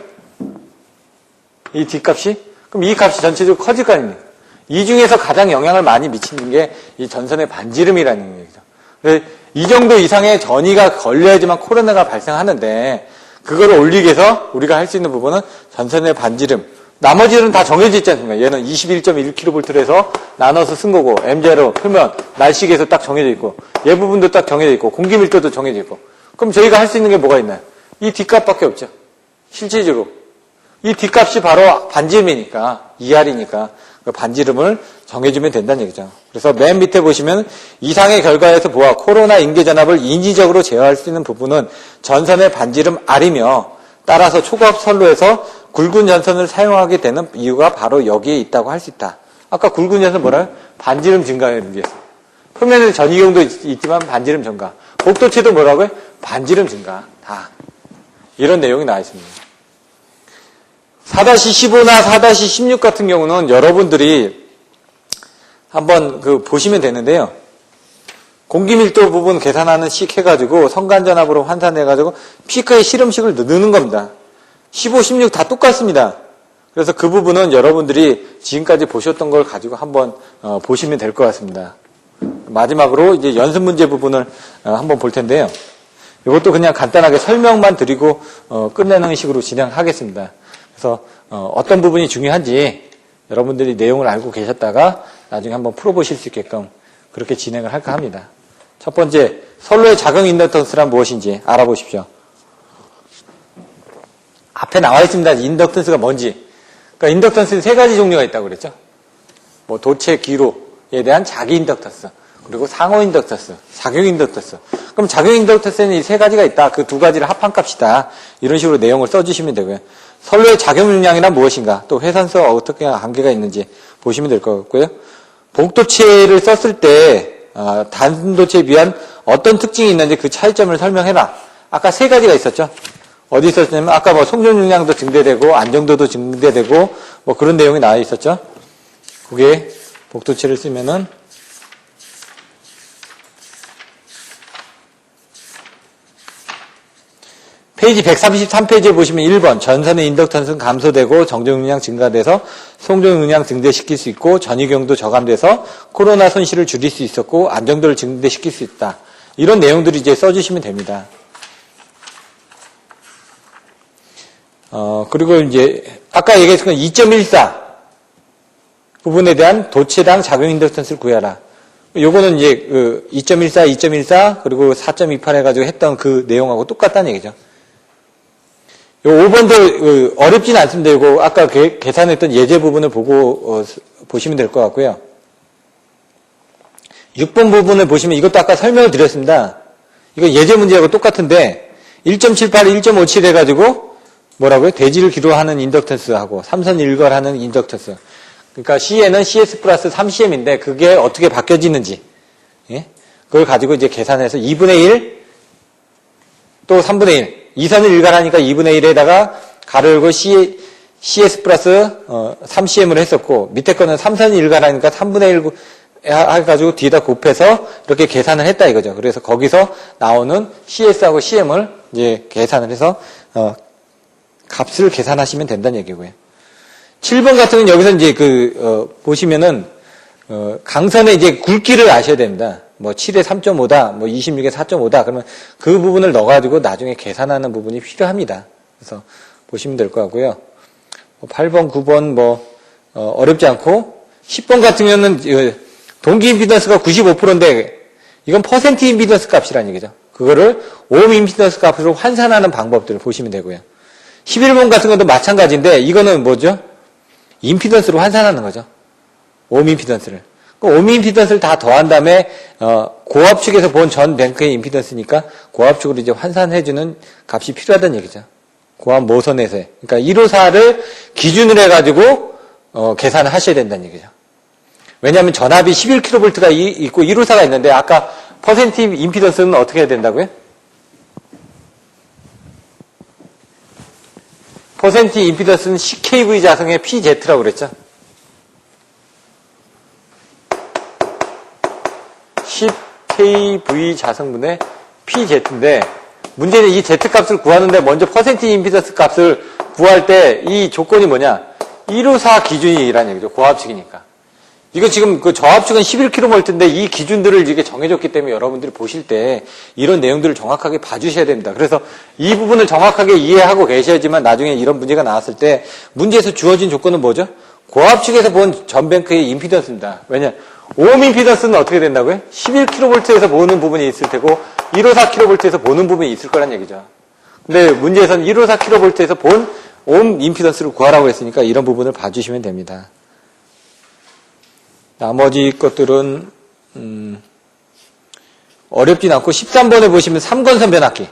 이 뒷값이? 그럼 이 값이 전체적으로 커질 거 아닙니까? 이 중에서 가장 영향을 많이 미치는 게 이 전선의 반지름이라는 얘기죠. 그래서 이 정도 이상의 전이가 걸려야지만 코로나가 발생하는데 그걸 올리기 위해서 우리가 할 수 있는 부분은 전선의 반지름. 나머지는 다 정해져 있지 않습니까? 얘는 21.1kV로 해서 나눠서 쓴 거고 M0 표면 날씨계에서 딱 정해져 있고 얘 부분도 딱 정해져 있고 공기 밀도도 정해져 있고 그럼 저희가 할 수 있는 게 뭐가 있나요? 이 뒷값밖에 없죠. 실질적으로 이 뒷값이 바로 반지름이니까 ER이니까 그 반지름을 정해주면 된다는 얘기죠. 그래서 맨 밑에 보시면 이상의 결과에서 보아 코로나 인계 전압을 인위적으로 제어할 수 있는 부분은 전선의 반지름 R이며 따라서 초고압 선로에서 굵은 전선을 사용하게 되는 이유가 바로 여기에 있다고 할 수 있다. 아까 굵은 전선 뭐라요? 반지름 증가를 위해서. 표면에 전이경도 있지만 반지름 증가. 복도체도 뭐라고요? 반지름 증가. 다. 이런 내용이 나와 있습니다. 4-15나 4-16 같은 경우는 여러분들이 한번 보시면 되는데요. 공기밀도 부분 계산하는 식 해가지고 성간전압으로 환산해가지고 피크의 실험식을 넣는 겁니다. 15, 16 다 똑같습니다. 그래서 그 부분은 여러분들이 지금까지 보셨던 걸 가지고 한번 보시면 될 것 같습니다. 마지막으로 이제 연습 문제 부분을 한번 볼 텐데요. 이것도 그냥 간단하게 설명만 드리고 끝내는 식으로 진행하겠습니다. 그래서 어떤 부분이 중요한지 여러분들이 내용을 알고 계셨다가 나중에 한번 풀어보실 수 있게끔 그렇게 진행을 할까 합니다. 첫 번째, 선로의 작용 인덕턴스란 무엇인지 알아보십시오. 앞에 나와 있습니다. 인덕턴스가 뭔지. 그러니까 인덕턴스는 세 가지 종류가 있다고 그랬죠. 뭐 도체 기로에 대한 자기 인덕턴스, 그리고 상호 인덕턴스, 작용 인덕턴스. 그럼 작용 인덕턴스는 이 세 가지가 있다. 그 두 가지를 합한 값이다. 이런 식으로 내용을 써주시면 되고요. 선로의 작용 용량이란 무엇인가, 또 회선수와 어떻게 관계가 있는지 보시면 될 것 같고요. 복도체를 썼을 때 단도체에 비한 어떤 특징이 있는지 그 차이점을 설명해라. 아까 세 가지가 있었죠. 어디 있었냐면 아까 뭐 송전 용량도 증대되고 안정도도 증대되고 뭐 그런 내용이 나와 있었죠. 그게 복도체를 쓰면은 페이지 133페이지에 보시면 1번 전선의 인덕턴스는 감소되고 정정 용량 증가돼서 송정 용량 증대시킬 수 있고 전이경도 저감돼서 코로나 손실을 줄일 수 있었고 안정도를 증대시킬 수 있다. 이런 내용들을 이제 써주시면 됩니다. 그리고 이제 아까 얘기했던 2.14 부분에 대한 도체당 작용 인덕턴스를 구해라. 요거는 이제 2.14, 2.14 그리고 4.28 해가지고 했던 그 내용하고 똑같다는 얘기죠. 요 5번도 어렵진 않습니다. 이거 아까 계산했던 예제 부분을 보고 보시면 될 것 같고요. 6번 부분을 보시면 이것도 아까 설명을 드렸습니다. 이거 예제 문제하고 똑같은데 1.78, 1.57 해가지고 뭐라고요? 대지를 기로하는 인덕턴스하고 삼선 일거하는 인덕턴스. 그러니까 C에는 CS 플러스 3CM인데 그게 어떻게 바뀌어지는지 그걸 가지고 이제 계산해서 2분의 1 또 3분의 1 2선을 일괄하니까 2분의 1에다가 가로 열고 CS 플러스 3CM을 했었고 밑에 거는 3선을 일괄하니까 3분의 1 해가지고 뒤에다 곱해서 이렇게 계산을 했다 이거죠. 그래서 거기서 나오는 CS하고 CM을 이제 계산을 해서 값을 계산하시면 된다는 얘기고요. 7번 같은 경우는 여기서 이제 보시면은 강선의 이제 굵기를 아셔야 됩니다. 뭐 7에 3.5다, 뭐 26에 4.5다. 그러면 그 부분을 넣어가지고 나중에 계산하는 부분이 필요합니다. 그래서 보시면 될 것 같고요. 8번, 9번 어렵지 않고 10번 같은 경우는 동기 임피던스가 95%인데 이건 퍼센트 임피던스 값이라는 얘기죠. 그거를 오hm 임피던스 값으로 환산하는 방법들을 보시면 되고요. 11번 같은 것도 마찬가지인데 이거는 뭐죠? 임피던스로 환산하는 거죠. 오hm 임피던스를. 오미 임피던스를 다 더한 다음에 고압축에서 본 전 뱅크의 임피던스니까 고압축으로 이제 환산해주는 값이 필요하다는 얘기죠. 고압 모선에서의. 그러니까 154를 기준으로 해가지고 계산을 하셔야 된다는 얘기죠. 왜냐하면 전압이 11kV가 있고 154가 있는데 아까 퍼센트 임피던스는 어떻게 해야 된다고요? 퍼센트 임피던스는 CKV 자성의 PZ라고 그랬죠. 10kV 자성분의 PZ인데 문제는 이 Z값을 구하는데 먼저 퍼센트 임피던스 값을 구할 때 이 조건이 뭐냐? 154 기준이라는 얘기죠. 고압축이니까. 이거 지금 그 저압축은 11kV인데 이 기준들을 이렇게 정해줬기 때문에 여러분들이 보실 때 이런 내용들을 정확하게 봐주셔야 됩니다. 그래서 이 부분을 정확하게 이해하고 계셔야지만 나중에 이런 문제가 나왔을 때 문제에서 주어진 조건은 뭐죠? 고압축에서 본 전뱅크의 임피던스입니다. 왜냐? 오hm 임피던스는 어떻게 된다고요? 11kV에서 보는 부분이 있을 테고 154kV에서 보는 부분이 있을 거란 얘기죠. 근데 문제에서는 154kV에서 본 오hm 임피던스를 구하라고 했으니까 이런 부분을 봐주시면 됩니다. 나머지 것들은 어렵진 않고 13번에 보시면 삼권선 변압기.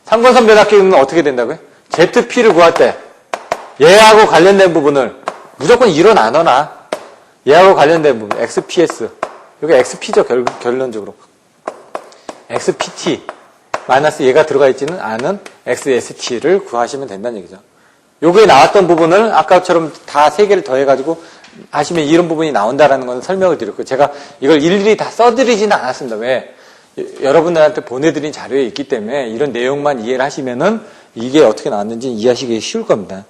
삼권선 변압기는 어떻게 된다고요? ZP를 구할 때 얘하고 관련된 부분을 무조건 1로 나눠놔. 얘하고 관련된 부분 XPS. 여기 XP죠 결론적으로. XPT 마이너스 얘가 들어가 있지는 않은 XST를 구하시면 된다는 얘기죠. 여기에 나왔던 부분을 아까처럼 다 3개를 더해가지고 하시면 이런 부분이 나온다라는 건 설명을 드렸고 제가 이걸 일일이 다 써드리지는 않았습니다. 왜? 여러분들한테 보내드린 자료에 있기 때문에 이런 내용만 이해를 하시면은 이게 어떻게 나왔는지 이해하시기 쉬울 겁니다.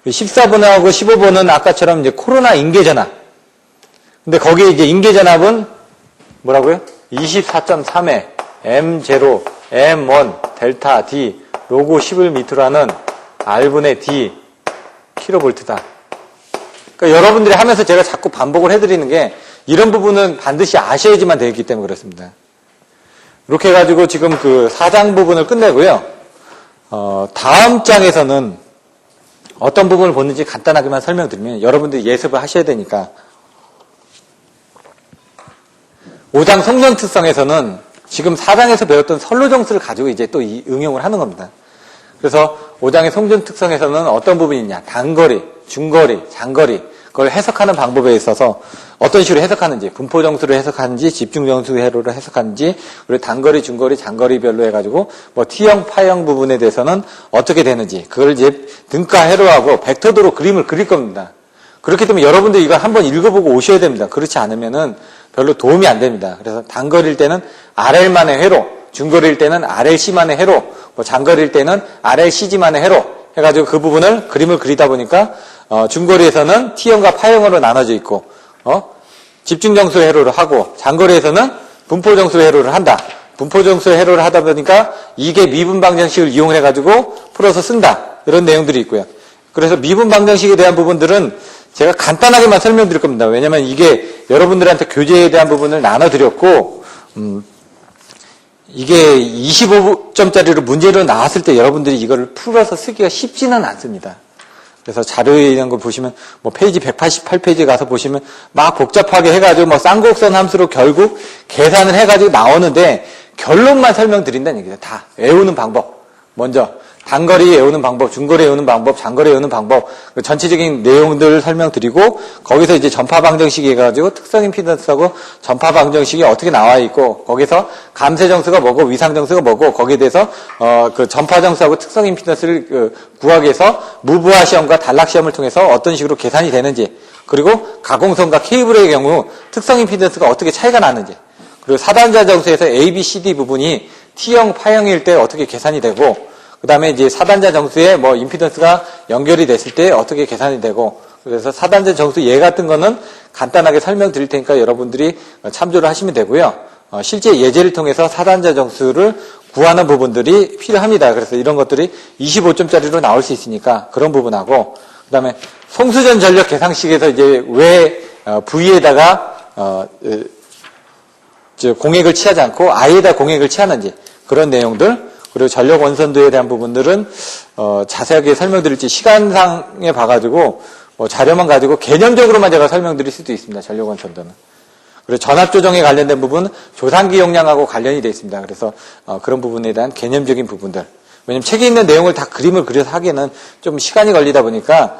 14번하고 15번은 아까처럼 이제 코로나 인계전압. 근데 거기에 이제 인계전압은 뭐라고요? 24.3에 M0, M1, 델타 D, 로고 10을 밑으로 하는 R분의 D 킬로볼트다. 그러니까 여러분들이 하면서 제가 자꾸 반복을 해드리는 게 이런 부분은 반드시 아셔야지만 되기 때문에 그렇습니다. 이렇게 해가지고 지금 그 4장 부분을 끝내고요. 다음 장에서는 어떤 부분을 보는지 간단하게만 설명드리면 여러분들이 예습을 하셔야 되니까 5장 성전 특성에서는 지금 4장에서 배웠던 선로정수를 가지고 이제 또 응용을 하는 겁니다. 그래서 5장의 성전 특성에서는 어떤 부분이 있냐? 단거리, 중거리, 장거리 그걸 해석하는 방법에 있어서 어떤 식으로 해석하는지 분포정수를 해석하는지 집중정수회로를 해석하는지 그리고 단거리, 중거리, 장거리별로 해가지고 뭐 T형, 파형 부분에 대해서는 어떻게 되는지 그걸 이제 등가 회로하고 벡터도로 그림을 그릴 겁니다. 그렇기 때문에 여러분들 이거 한번 읽어보고 오셔야 됩니다. 그렇지 않으면은 별로 도움이 안 됩니다. 그래서 단거리일 때는 RL만의 회로, 중거리일 때는 RLC만의 회로, 뭐 장거리일 때는 RLCG만의 회로 해가지고 그 부분을 그림을 그리다 보니까 중거리에서는 T형과 파형으로 나눠져 있고 집중정수 회로를 하고 장거리에서는 분포정수 회로를 한다. 분포정수 회로를 하다 보니까 이게 미분방정식을 이용을 해가지고 풀어서 쓴다. 이런 내용들이 있고요. 그래서 미분방정식에 대한 부분들은 제가 간단하게만 설명드릴 겁니다. 왜냐하면 이게 여러분들한테 교재에 대한 부분을 나눠드렸고 이게 25점짜리로 문제로 나왔을 때 여러분들이 이걸 풀어서 쓰기가 쉽지는 않습니다. 그래서 자료에 있는 걸 보시면 뭐 페이지 188페이지 가서 보시면 막 복잡하게 해가지고 뭐 쌍곡선 함수로 결국 계산을 해가지고 나오는데 결론만 설명드린다는 얘기죠. 다 외우는 방법. 먼저 단거리 외우는 방법, 중거리 외우는 방법, 장거리 외우는 방법, 그 전체적인 내용들을 설명드리고 거기서 이제 전파 방정식이 해가지고 특성 임피던스하고 전파 방정식이 어떻게 나와 있고 거기서 감쇄 정수가 뭐고 위상 정수가 뭐고 거기에 대해서 그 전파 정수하고 특성 임피던스를 구하기 위해서 무브화 시험과 단락 시험을 통해서 어떤 식으로 계산이 되는지 그리고 가공선과 케이블의 경우 특성 임피던스가 어떻게 차이가 나는지 그리고 사단자 정수에서 A, B, C, D 부분이 T형, 파형일 때 어떻게 계산이 되고 그 다음에 이제 사단자 정수에 뭐 임피던스가 연결이 됐을 때 어떻게 계산이 되고 그래서 사단자 정수 예 같은 거는 간단하게 설명드릴 테니까 여러분들이 참조를 하시면 되고요. 실제 예제를 통해서 사단자 정수를 구하는 부분들이 필요합니다. 그래서 이런 것들이 25점짜리로 나올 수 있으니까 그런 부분하고 그 다음에 송수전 전력 계상식에서 이제 왜 V에다가 공액을 취하지 않고 I에다 공액을 취하는지 그런 내용들 그리고 전력 원선도에 대한 부분들은 자세하게 설명드릴지 시간상에 봐가지고 자료만 가지고 개념적으로만 제가 설명드릴 수도 있습니다. 전력원천도는. 그리고 전압 조정에 관련된 부분은 조상기 용량하고 관련이 되어 있습니다. 그래서 그런 부분에 대한 개념적인 부분들. 왜냐면 책에 있는 내용을 다 그림을 그려서 하기에는 좀 시간이 걸리다 보니까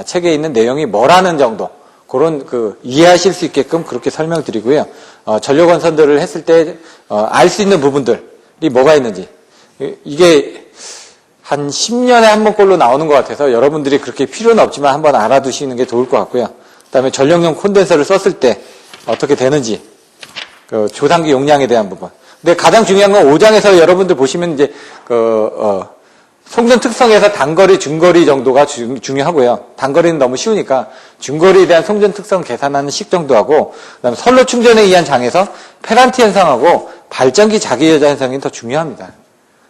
책에 있는 내용이 뭐라는 정도 그런 이해하실 수 있게끔 그렇게 설명드리고요. 전력원선들을 했을 때 알 수 있는 부분들이 뭐가 있는지 이게 한 10년에 한 번꼴로 나오는 것 같아서 여러분들이 그렇게 필요는 없지만 한번 알아두시는 게 좋을 것 같고요. 그다음에 전력용 콘덴서를 썼을 때 어떻게 되는지 조상기 용량에 대한 부분. 근데 가장 중요한 건 5장에서 여러분들 보시면 이제 송전 특성에서 단거리, 중거리 정도가 중요하고요. 단거리는 너무 쉬우니까 중거리에 대한 송전 특성 계산하는 식 정도하고 그다음에 선로 충전에 의한 장에서 페란티 현상하고 발전기 자기여자 현상이 더 중요합니다.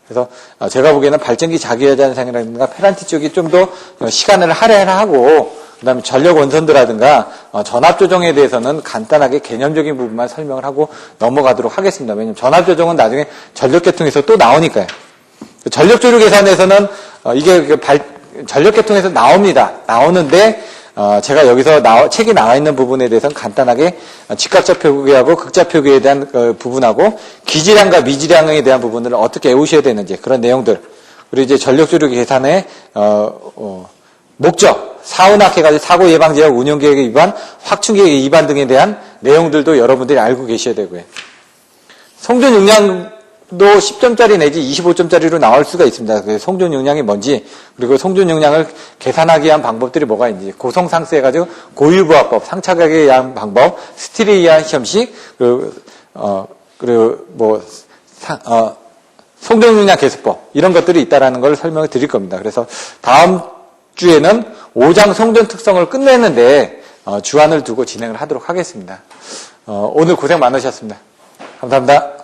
그래서 제가 보기에는 발전기 자기여자 현상이라든가 페란티 쪽이 좀 더 시간을 할애하고 그다음에 전력 원선도라든가 전압 조정에 대해서는 간단하게 개념적인 부분만 설명을 하고 넘어가도록 하겠습니다. 왜냐하면 전압 조정은 나중에 전력 계통에서 또 나오니까요. 전력 조류 계산에서는 이게 전력 계통에서 나옵니다. 나오는데 제가 여기서 책이 나와 있는 부분에 대해서는 간단하게 직각자 표기하고 극자 표기에 대한 부분하고 기질량과 미질량에 대한 부분을 어떻게 외우셔야 되는지 그런 내용들 그리고 이제 전력 조류 계산의 목적 사운학해가지고 사고 예방제약 운영계획 위반, 확충계획 위반 등에 대한 내용들도 여러분들이 알고 계셔야 되고요. 송전 용량도 10점짜리 내지 25점짜리로 나올 수가 있습니다. 송전 용량이 뭔지 그리고 송전 용량을 계산하기 위한 방법들이 뭐가 있는지 고성상수 해가지고 고율부화법, 상착하기 위한 방법, 스틸에 의한 시험식 그리고 송전 용량 계수법 이런 것들이 있다라는 걸 설명을 드릴 겁니다. 그래서 다음 주에는 5장 송전 특성을 끝내는데 주안을 두고 진행을 하도록 하겠습니다. 오늘 고생 많으셨습니다. 감사합니다.